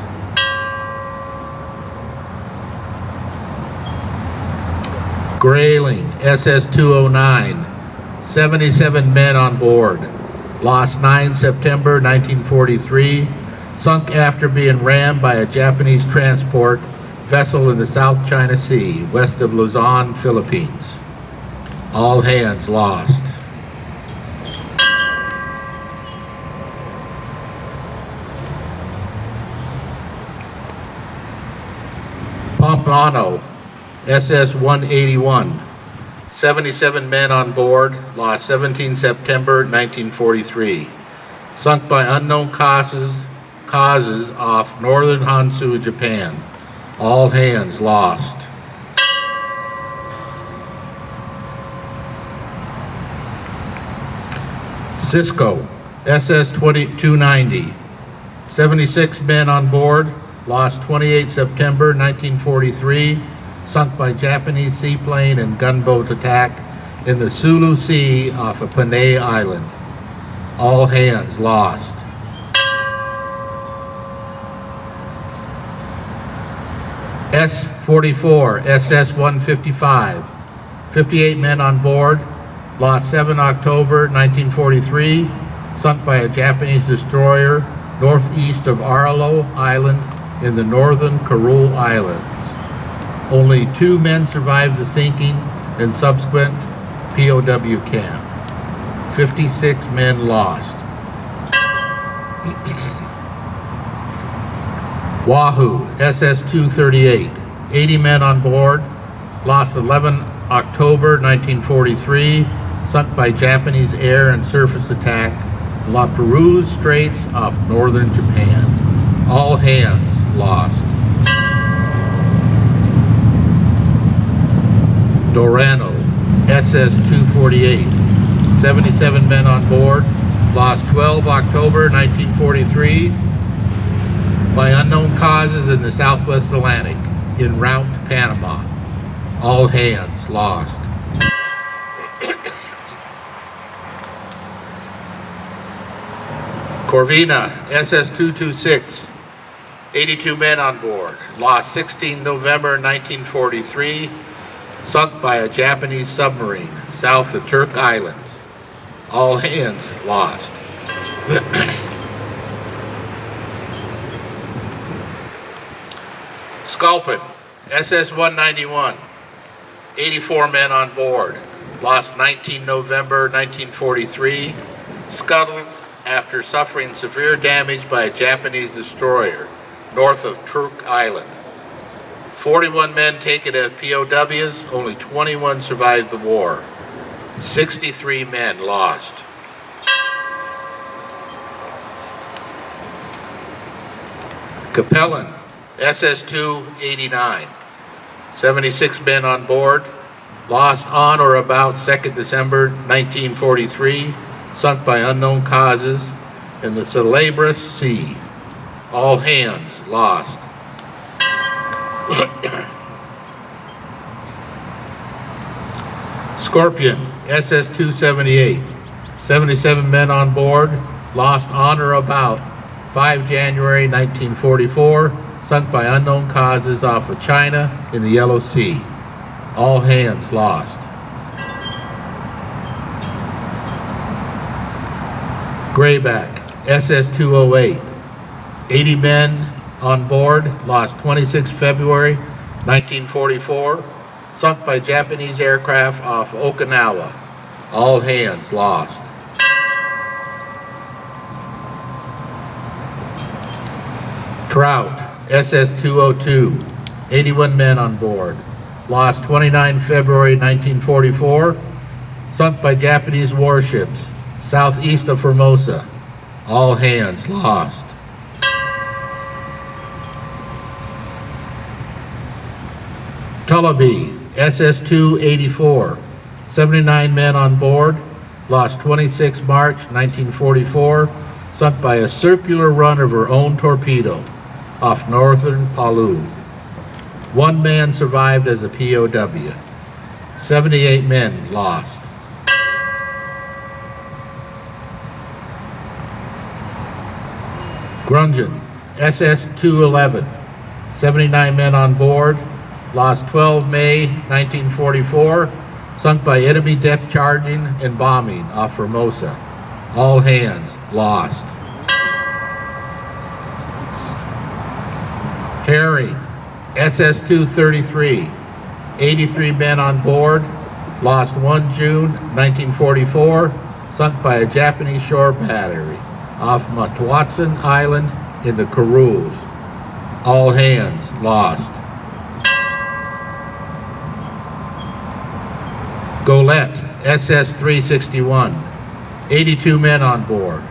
S1: Grayling, SS-209. 77 men on board. Lost 9 September 1943. Sunk after being rammed by a Japanese transport vessel in the South China Sea, west of Luzon, Philippines. All hands lost. Pompano, SS-181. 77 men on board, lost 17 September 1943. Sunk by unknown causes off northern Honshu, Japan. All hands lost. Cisco, SS-290. 76 men on board, lost 28 September 1943, sunk by Japanese seaplane and gunboat attack in the Sulu Sea off of Panay Island. All hands lost. S-44, SS-155, 58 men on board, lost 7 October 1943, sunk by a Japanese destroyer northeast of Arlo Island in the northern Kuril Islands. Only 2 men survived the sinking and subsequent POW camp. 56 men lost. Wahoo, SS-238, 80 men on board, lost 11 October 1943, sunk by Japanese air and surface attack, La Perouse Straits off northern Japan. All hands lost. Dorano, SS-248, 77 men on board, lost 12 October 1943 by unknown causes in the Southwest Atlantic en route to Panama. All hands lost. Corvina, SS-226, 82 men on board, lost 16 November 1943, sunk by a Japanese submarine south of Turk Islands. All hands lost. Sculpin, SS-191, 84 men on board, lost 19 November 1943, scuttled after suffering severe damage by a Japanese destroyer north of Turk Island. 41 men taken as POWs, only 21 survived the war. 63 men lost. Capellan, SS-289, 76 men on board, lost on or about 2nd December 1943, sunk by unknown causes in the Celebres Sea. All hands lost. Scorpion, SS-278, 77 men on board, lost on or about 5 January 1944, sunk by unknown causes off of China in the Yellow Sea. All hands lost. Grayback, SS-208, 80 men on board, lost 26 February 1944, sunk by Japanese aircraft off Okinawa. All hands lost. Trout, SS-202, 81 men on board, lost 29 February 1944, sunk by Japanese warships southeast of Formosa. All hands lost. Tullabee, SS-284, 79 men on board, lost 26 March 1944, sunk by a circular run of her own torpedo off northern Palau. 1 man survived as a POW. 78 men lost. Grungeon, SS-211, 79 men on board, lost 12 May 1944, sunk by enemy depth charging and bombing off Formosa. All hands lost. Herring, SS-233, 83 men on board, lost 1 June 1944, sunk by a Japanese shore battery off Matuatsan Island in the Kurils. All hands lost. Golette, SS-361, 82 men on board,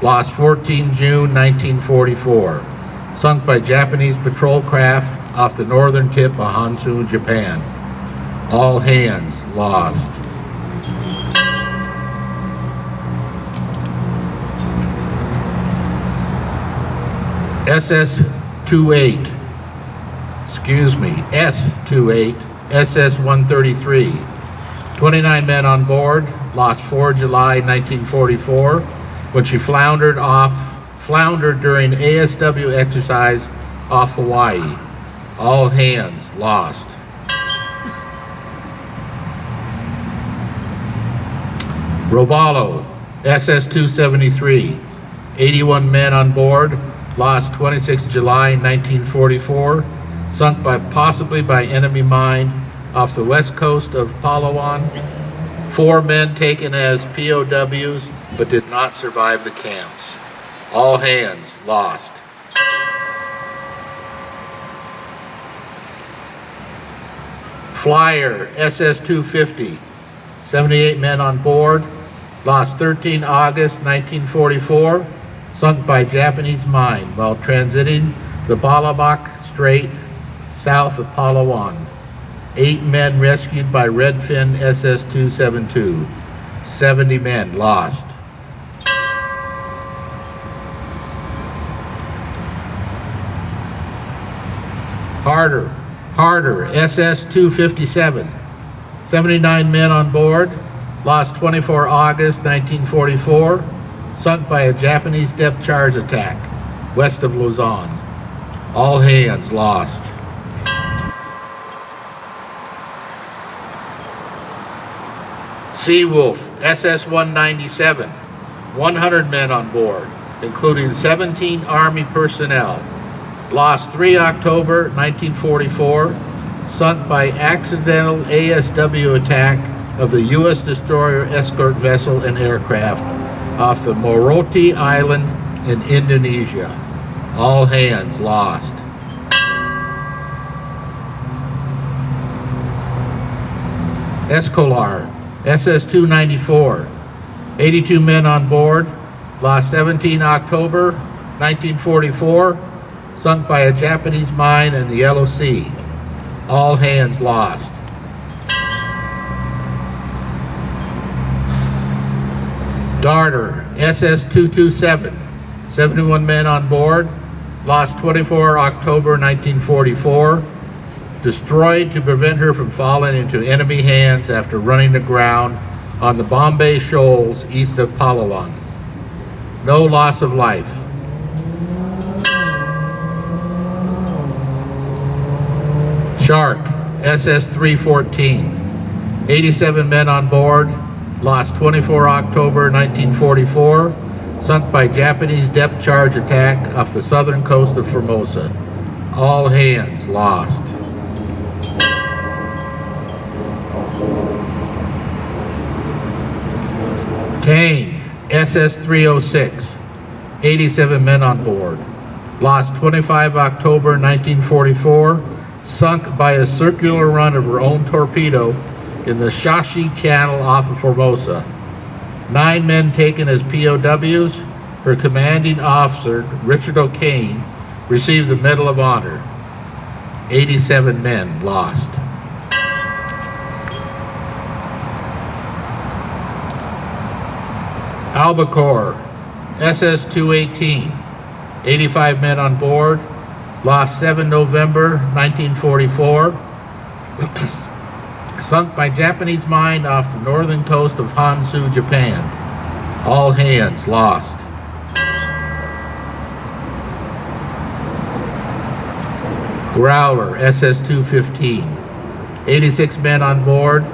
S1: lost 14 June 1944, sunk by Japanese patrol craft off the northern tip of Honshu, Japan. All hands lost. SS S-28, SS-133. 29 men on board, lost 4 July 1944 when she floundered during ASW exercise off Hawaii. All hands lost. Robalo, SS-273. 81 men on board, lost 26 July 1944, sunk possibly by enemy mine off the west coast of Palawan. 4 men taken as POWs but did not survive the camps. All hands lost. Flyer, SS-250. 78 men on board, lost 13 August 1944, sunk by Japanese mine while transiting the Balabac Strait south of Palawan. 8 men rescued by Redfin SS-272. 70 men lost. Harder, SS-257. 79 men on board, lost 24 August 1944, sunk by a Japanese depth charge attack west of Luzon. All hands lost. Seawolf, SS-197, 100 men on board, including 17 Army personnel, lost 3 October 1944, sunk by accidental ASW attack of the U.S. destroyer escort vessel and aircraft off the Morotai Island in Indonesia. All hands lost. Escolar, SS-294, 82 men on board, lost 17 October 1944, sunk by a Japanese mine in the Yellow Sea. All hands lost. Darter, SS-227, 71 men on board, lost 24 October 1944, destroyed to prevent her from falling into enemy hands after running aground on the Bombay Shoals east of Palawan. No loss of life. Shark, SS-314, 87 men on board, lost 24 October 1944, sunk by Japanese depth charge attack off the southern coast of Formosa. All hands lost. Tang, SS-306, 87 men on board, lost 25 October 1944, sunk by a circular run of her own torpedo in the Shashi Channel off of Formosa. 9 men taken as POWs. Her commanding officer, Richard O'Kane, received the Medal of Honor. 87 men lost. Albacore, SS-218, 85 men on board, lost 7 November 1944, sunk by Japanese mine off the northern coast of Honshu, Japan. All hands lost. Growler, SS-215, 86 men on board,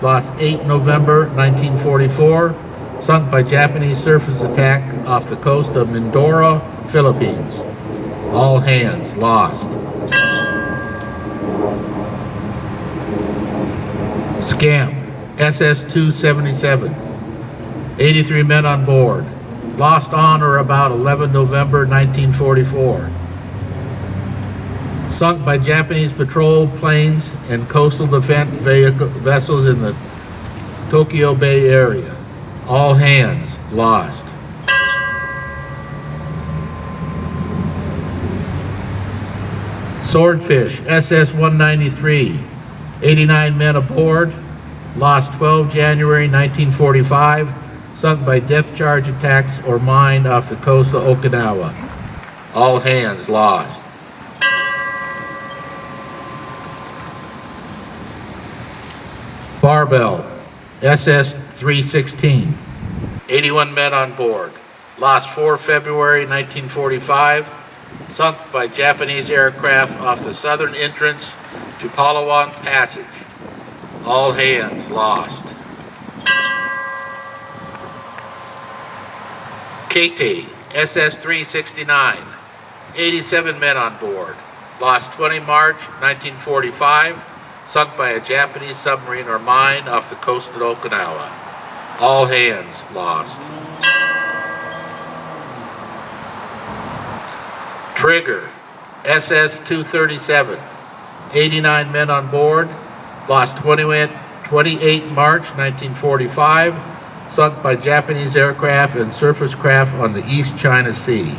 S1: lost 8 November 1944, sunk by Japanese surface attack off the coast of Mindoro, Philippines. All hands lost. Scamp, SS-277, 83 men on board, lost on or about 11 November 1944. Sunk by Japanese patrol planes and coastal defense vessels in the Tokyo Bay area. All hands lost. Swordfish, SS-193, 89 men aboard, lost 12 January 1945, sunk by depth charge attacks or mine off the coast of Okinawa. All hands lost. Barbell, SS 316, 81 men on board. Lost 4 February 1945, sunk by Japanese aircraft off the southern entrance to Palawan Passage. All hands lost. Katy, SS 369, 87 men on board. Lost 20 March 1945, sunk by a Japanese submarine or mine off the coast of Okinawa. All hands lost. Trigger, SS 237, 89 men on board. Lost 28 March 1945, sunk by Japanese aircraft and surface craft on the East China Sea.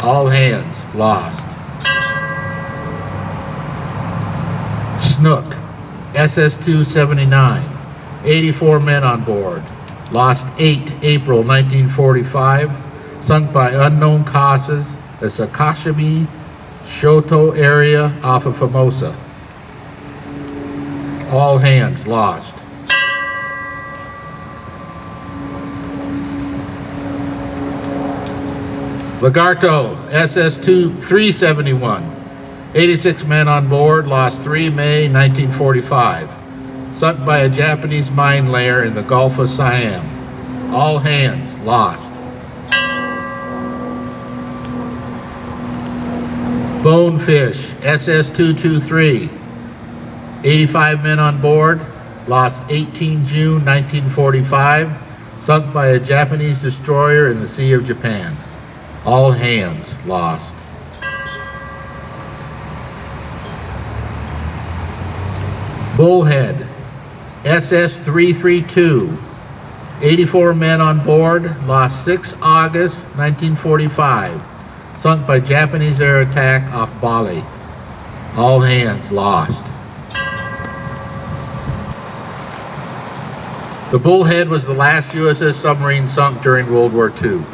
S1: All hands lost. Snook, SS 279, 84 men on board. Lost 8 April 1945, sunk by unknown causes, the Sakashima Shoto area off of Formosa. All hands lost. Lagarto, SS 371, 86 men on board, lost 3 May 1945, sunk by a Japanese mine layer in the Gulf of Siam. All hands lost. Bonefish, SS 223, 85 men on board, lost 18 June 1945, sunk by a Japanese destroyer in the Sea of Japan. All hands lost. Bullhead, SS 332, 84 men on board, lost 6 August 1945, sunk by Japanese air attack off Bali. All hands lost. The Bullhead was the last USS submarine sunk during World War II.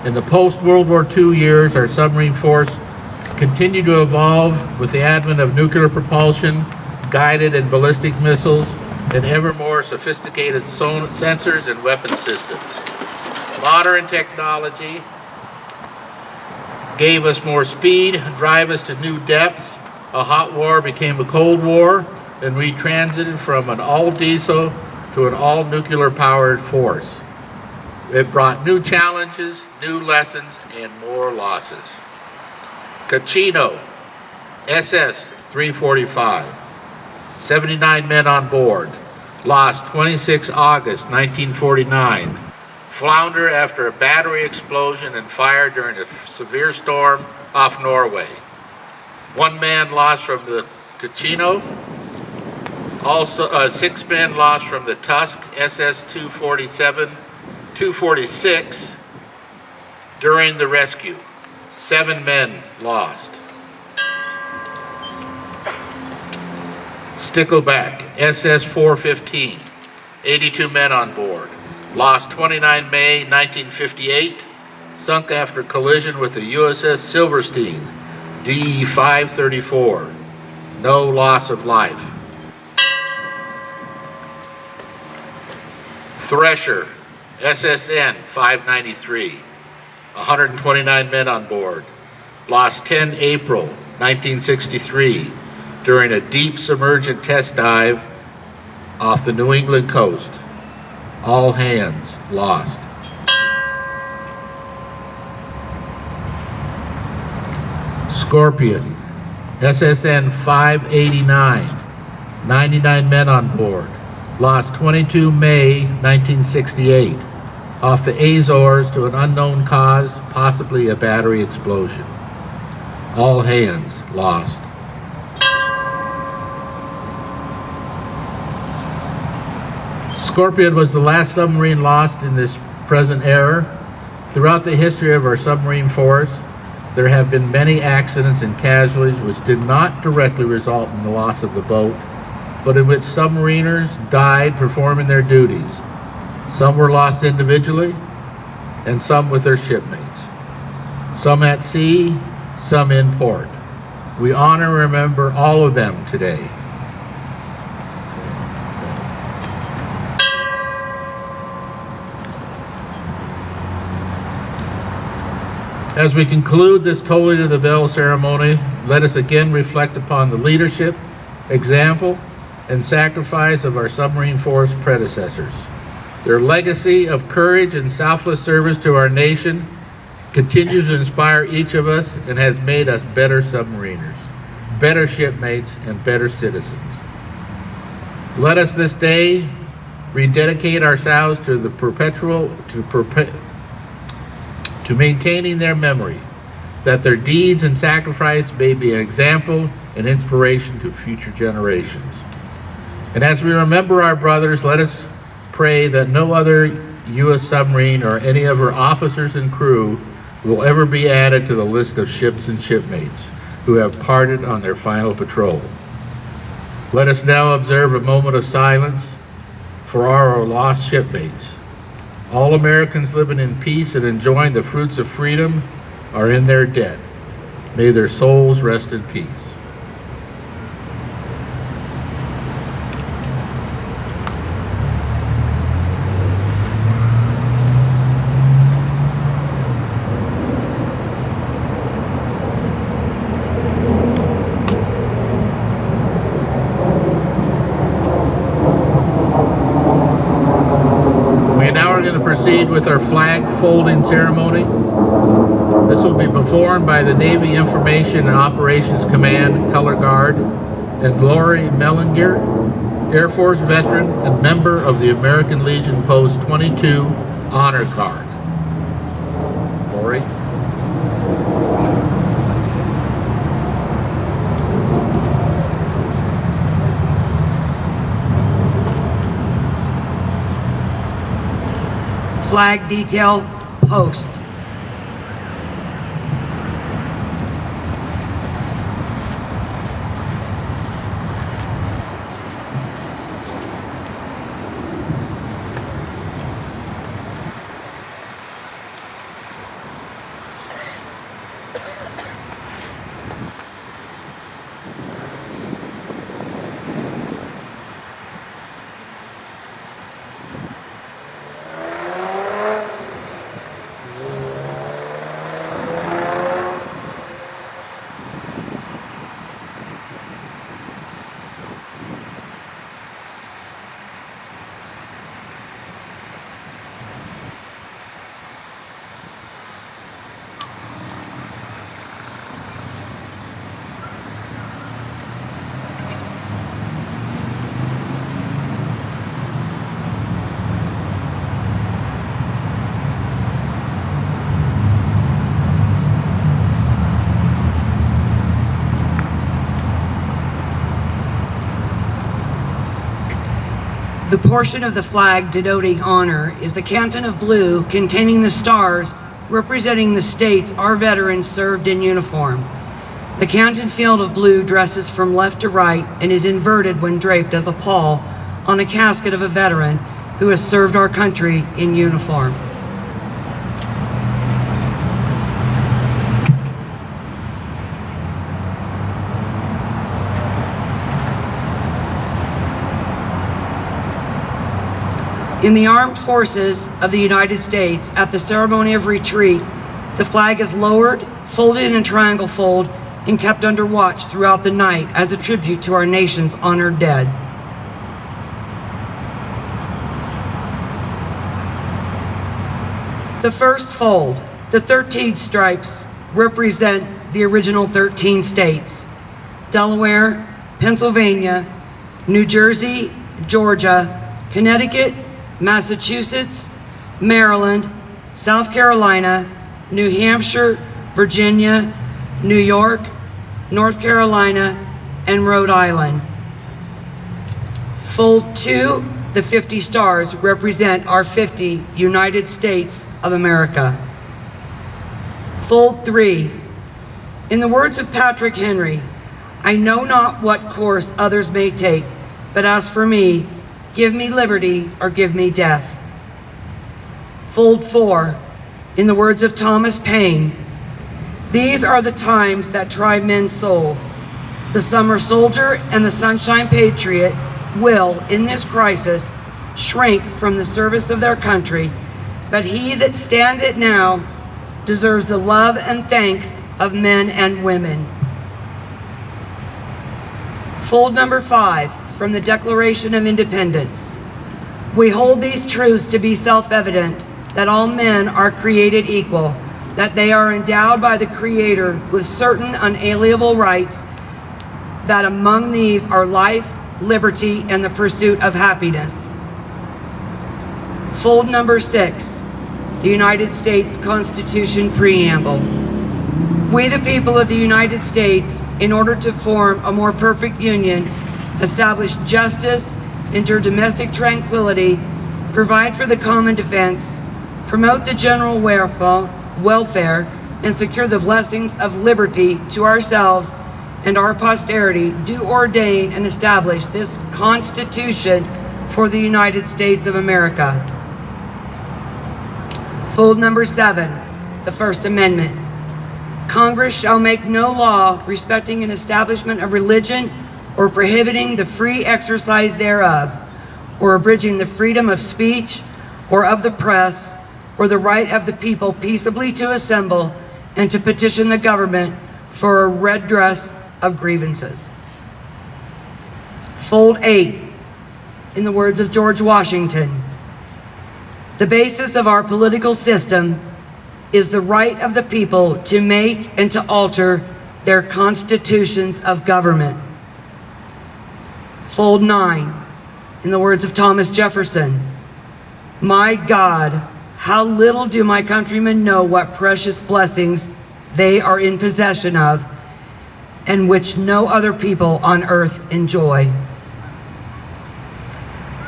S1: In the post-World War II years, our submarine force continued to evolve with the advent of nuclear propulsion, guided and ballistic missiles, and ever more sophisticated sensors and weapon systems. Modern technology gave us more speed, drive us to new depths. A hot war became a cold war, and we transited from an all-diesel to an all-nuclear powered force. It brought new challenges, new lessons, and more losses. Kachino, SS 345, 79 men on board, lost 26 August 1949, flounder after a battery explosion and fire during a severe storm off Norway. 1 man lost from the Kachino. Also, 6 men lost from the Tusk, SS 246, during the rescue. 7 men lost. Stickleback, SS 415, 82 men on board. Lost 29 May 1958, sunk after collision with the USS Silverstein, DE 534. No loss of life. Thresher, SSN 593, 129 men on board. Lost 10 April 1963 during a deep submergent test dive off the New England coast. All hands lost. Scorpion, SSN 589, 99 men on board. Lost 22 May 1968 off the Azores to an unknown cause, possibly a battery explosion. All hands lost. Scorpion was the last submarine lost in this present era. Throughout the history of our submarine force, there have been many accidents and casualties which did not directly result in the loss of the boat, but in which submariners died performing their duties. Some were lost individually, and some with their shipmates. Some at sea, some in port. We honor and remember all of them today. As we conclude this tolling of the bell ceremony, let us again reflect upon the leadership, example, and sacrifice of our submarine force predecessors. Their legacy of courage and selfless service to our nation continues to inspire each of us and has made us better submariners, better shipmates, and better citizens. Let us this day rededicate ourselves to the to maintaining their memory, that their deeds and sacrifice may be an example and inspiration to future generations. And as we remember our brothers, let us pray that no other U.S. submarine or any of her officers and crew will ever be added to the list of ships and shipmates who have parted on their final patrol. Let us now observe a moment of silence for our lost shipmates. All Americans living in peace and enjoying the fruits of freedom are in their debt. May their souls rest in peace. Proceed with our flag folding ceremony. This will be performed by the Navy Information and Operations Command Color Guard and Lori Mellinger, Air Force veteran and member of the American Legion Post 22 Honor Guard. Lori.
S8: Flag detail post. The portion of the flag denoting honor is the canton of blue containing the stars representing the states our veterans served in uniform. The canton field of blue dresses from left to right and is inverted when draped as a pall on a casket of a veteran who has served our country in uniform. In the armed forces of the United States, at the ceremony of retreat, the flag is lowered, folded in a triangle fold, and kept under watch throughout the night as a tribute to our nation's honored dead. The first fold, the 13 stripes, represent the original 13 states: Delaware, Pennsylvania, New Jersey, Georgia, Connecticut, Massachusetts, Maryland, South Carolina, New Hampshire, Virginia, New York, North Carolina, and Rhode Island. Fold 2, the 50 stars, represent our 50 United States of America. Fold 3, in the words of Patrick Henry, "I know not what course others may take, but as for me, give me liberty or give me death." Fold 4, in the words of Thomas Paine, "These are the times that try men's souls. The summer soldier and the sunshine patriot will, in this crisis, shrink from the service of their country, but he that stands it now deserves the love and thanks of men and women. Fold number 5 from the Declaration of Independence. We hold these truths to be self-evident, that all men are created equal, that they are endowed by the Creator with certain unalienable rights, that among these are life, liberty, and the pursuit of happiness. Fold number 6, the United States Constitution Preamble. We, the people of the United States, in order to form a more perfect union, establish justice, ensure domestic tranquility, provide for the common defense, promote the general welfare, and secure the blessings of liberty to ourselves and our posterity, do ordain and establish this Constitution for the United States of America. Fold number 7, the First Amendment. Congress shall make no law respecting an establishment of religion or prohibiting the free exercise thereof, or abridging the freedom of speech or of the press, or the right of the people peaceably to assemble and to petition the government for a redress of grievances. Fold 8, in the words of George Washington, the basis of our political system is the right of the people to make and to alter their constitutions of government. Fold 9, in the words of Thomas Jefferson, my God, how little do my countrymen know what precious blessings they are in possession of, and which no other people on earth enjoy.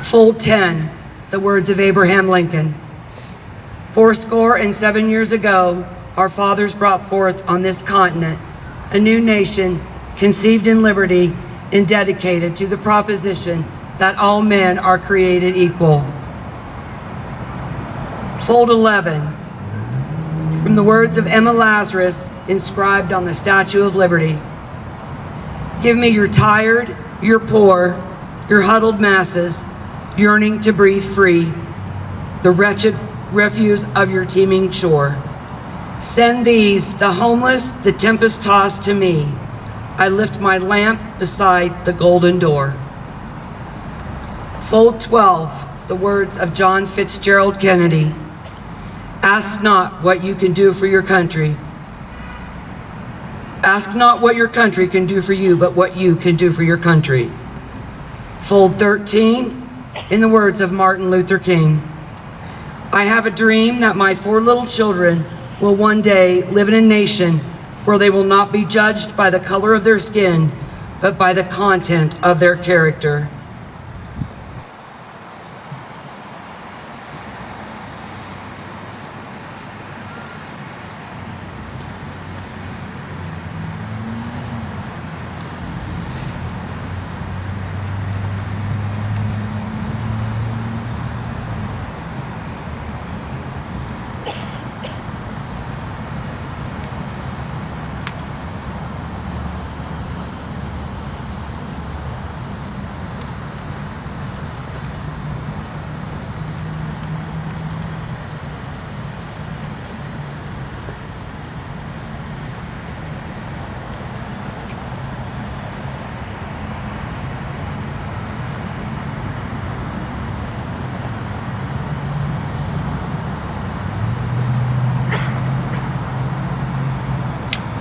S8: Fold 10, the words of Abraham Lincoln. 77 years ago, our fathers brought forth on this continent a new nation conceived in liberty and dedicated to the proposition that all men are created equal. Fold 11, from the words of Emma Lazarus inscribed on the Statue of Liberty. Give me your tired, your poor, your huddled masses, yearning to breathe free, the wretched refuse of your teeming shore. Send these, the homeless, the tempest-tossed, to me. I lift my lamp beside the golden door. Fold 12, the words of John Fitzgerald Kennedy. Ask not what you can do for your country. Ask not what your country can do for you, but what you can do for your country. Fold 13, in the words of Martin Luther King. I have a dream that my 4 little children will one day live in a nation where they will not be judged by the color of their skin, but by the content of their character.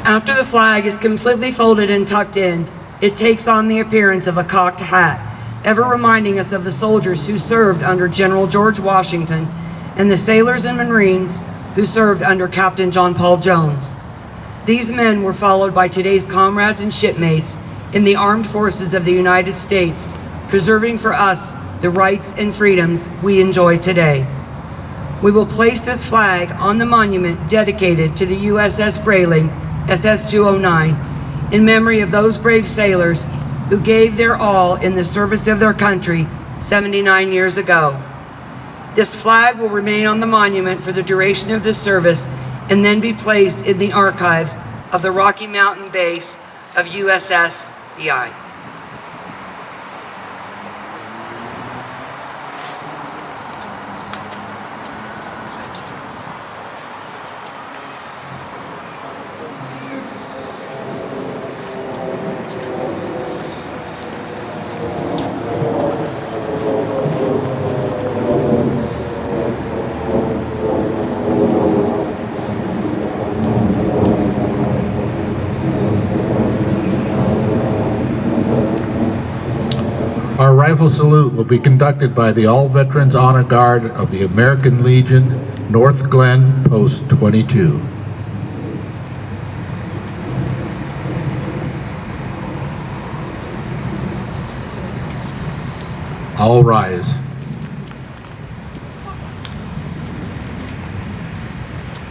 S8: After the flag is completely folded and tucked in, it takes on the appearance of a cocked hat, ever reminding us of the soldiers who served under General George Washington and the sailors and Marines who served under Captain John Paul Jones. These men were followed by today's comrades and shipmates in the armed forces of the United States, preserving for us the rights and freedoms we enjoy today. We will place this flag on the monument dedicated to the USS Grayling, SS-209, in memory of those brave sailors who gave their all in the service of their country 79 years ago. This flag will remain on the monument for the duration of this service and then be placed in the archives of the Rocky Mountain Base of USSVI.
S1: rifle salute will be conducted by the All Veterans Honor Guard of the American Legion, North Glen, Post 22. All rise.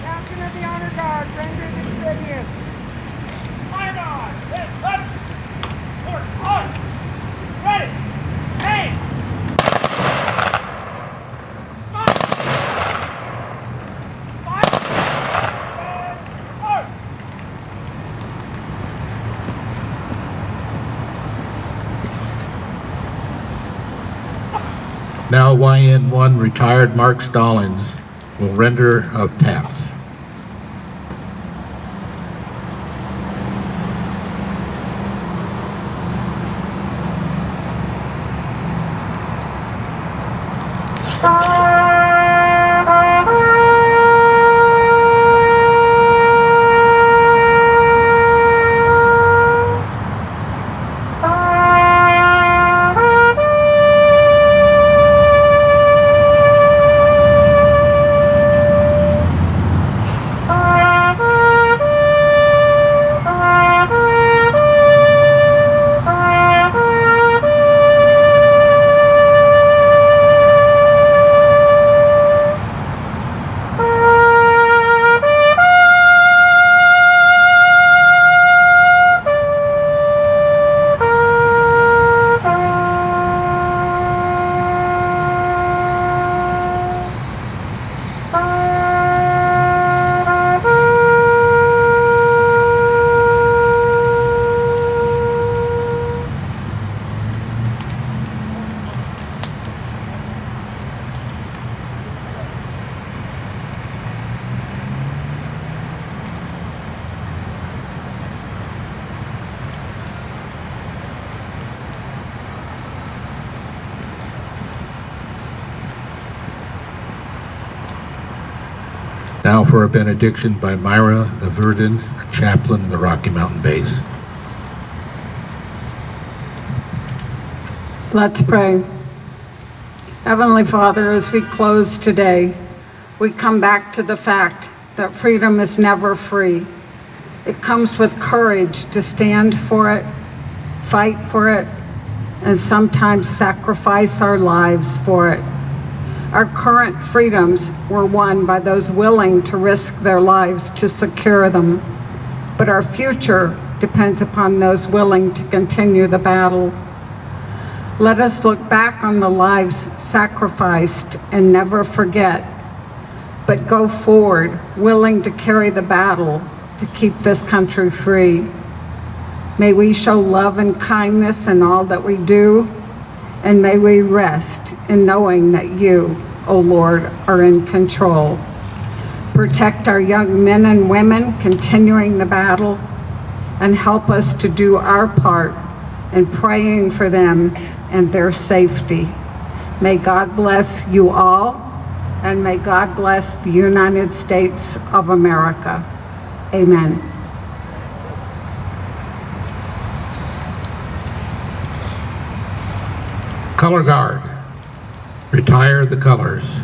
S9: Captain of the Honor Guard, rendering obedience. Honor Guard, up, forward, on, ready, aim.
S1: Now YN1 retired Mark Stallings will render of taps. Now for a benediction by Myra the Verdun, a chaplain in the Rocky Mountain Base.
S5: Let's pray. Heavenly Father, as we close today, we come back to the fact that freedom is never free. It comes with courage to stand for it, fight for it, and sometimes sacrifice our lives for it. Our current freedoms were won by those willing to risk their lives to secure them, but our future depends upon those willing to continue the battle. Let us look back on the lives sacrificed and never forget, but go forward, willing to carry the battle to keep this country free. May we show love and kindness in all that we do, and may we rest in knowing that you, O Lord, are in control. Protect our young men and women continuing the battle, and help us to do our part in praying for them and their safety. May God bless you all, and may God bless the United States of America. Amen.
S1: Color Guard, retire the colors.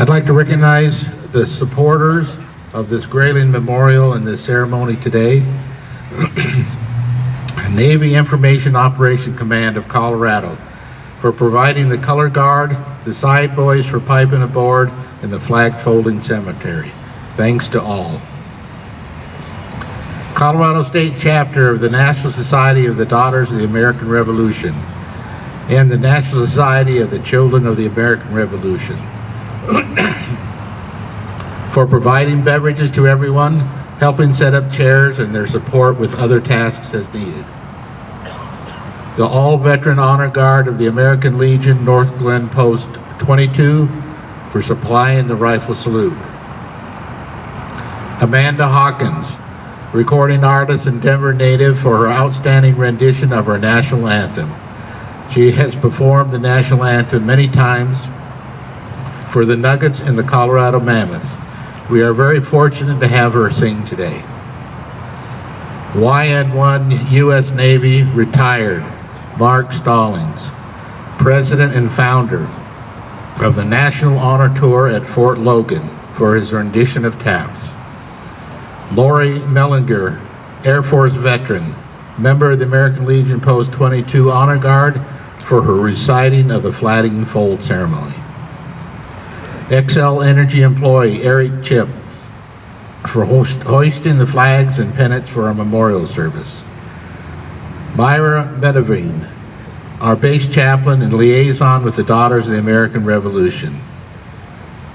S1: I'd like to recognize the supporters of this Grayling Memorial and this ceremony today. Navy Information Operation Command of Colorado for providing the color guard, the side boys for piping aboard, and the flag folding cemetery. Thanks to all. Colorado State Chapter of the National Society of the Daughters of the American Revolution and the National Society of the Children of the American Revolution for providing beverages to everyone, helping set up chairs, and their support with other tasks as needed. The All-Veteran Honor Guard of the American Legion, North Glen Post 22, for supplying the rifle salute. Amanda Hawkins, recording artist and Denver native, for her outstanding rendition of our national anthem. She has performed the national anthem many times for the Nuggets and the Colorado Mammoth. We are very fortunate to have her sing today. YN1 U.S. Navy retired Mark Stallings, President and founder of the National Honor Tour at Fort Logan, for his rendition of Taps. Lori Mellinger, Air Force veteran, member of the American Legion Post 22 Honor Guard, for her reciting of the flagging fold ceremony. XL Energy employee Eric Chip, for hoisting the flags and pennants for our memorial service. Myra Medavine, our base chaplain and liaison with the Daughters of the American Revolution.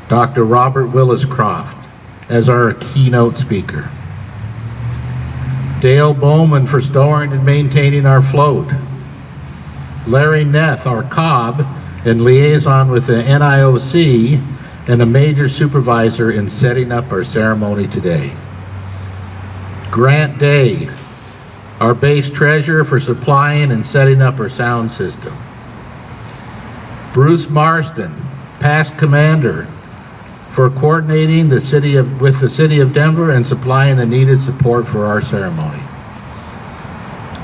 S1: Dr. Robert Willis Croft as our keynote speaker. Dale Bowman for storing and maintaining our float. Larry Neth, our COB and liaison with the NIOC, and a major supervisor in setting up our ceremony today. Grant Day, our base treasurer, for supplying and setting up our sound system. Bruce Marston, past commander, for coordinating with the city of Denver and supplying the needed support for our ceremony.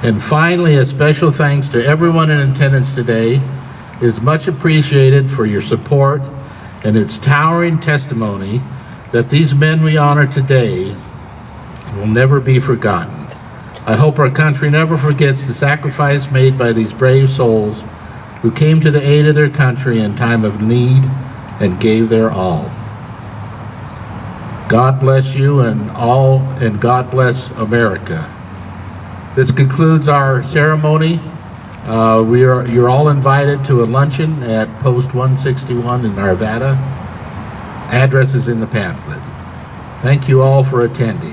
S1: And finally, a special thanks to everyone in attendance today. It is much appreciated for your support and its towering testimony that these men we honor today will never be forgotten. I hope our country never forgets the sacrifice made by these brave souls who came to the aid of their country in time of need and gave their all. God bless you and all, and God bless America. This concludes our ceremony. You're all invited to a luncheon at Post 161 in Arvada. Address is in the pamphlet. Thank you all for attending.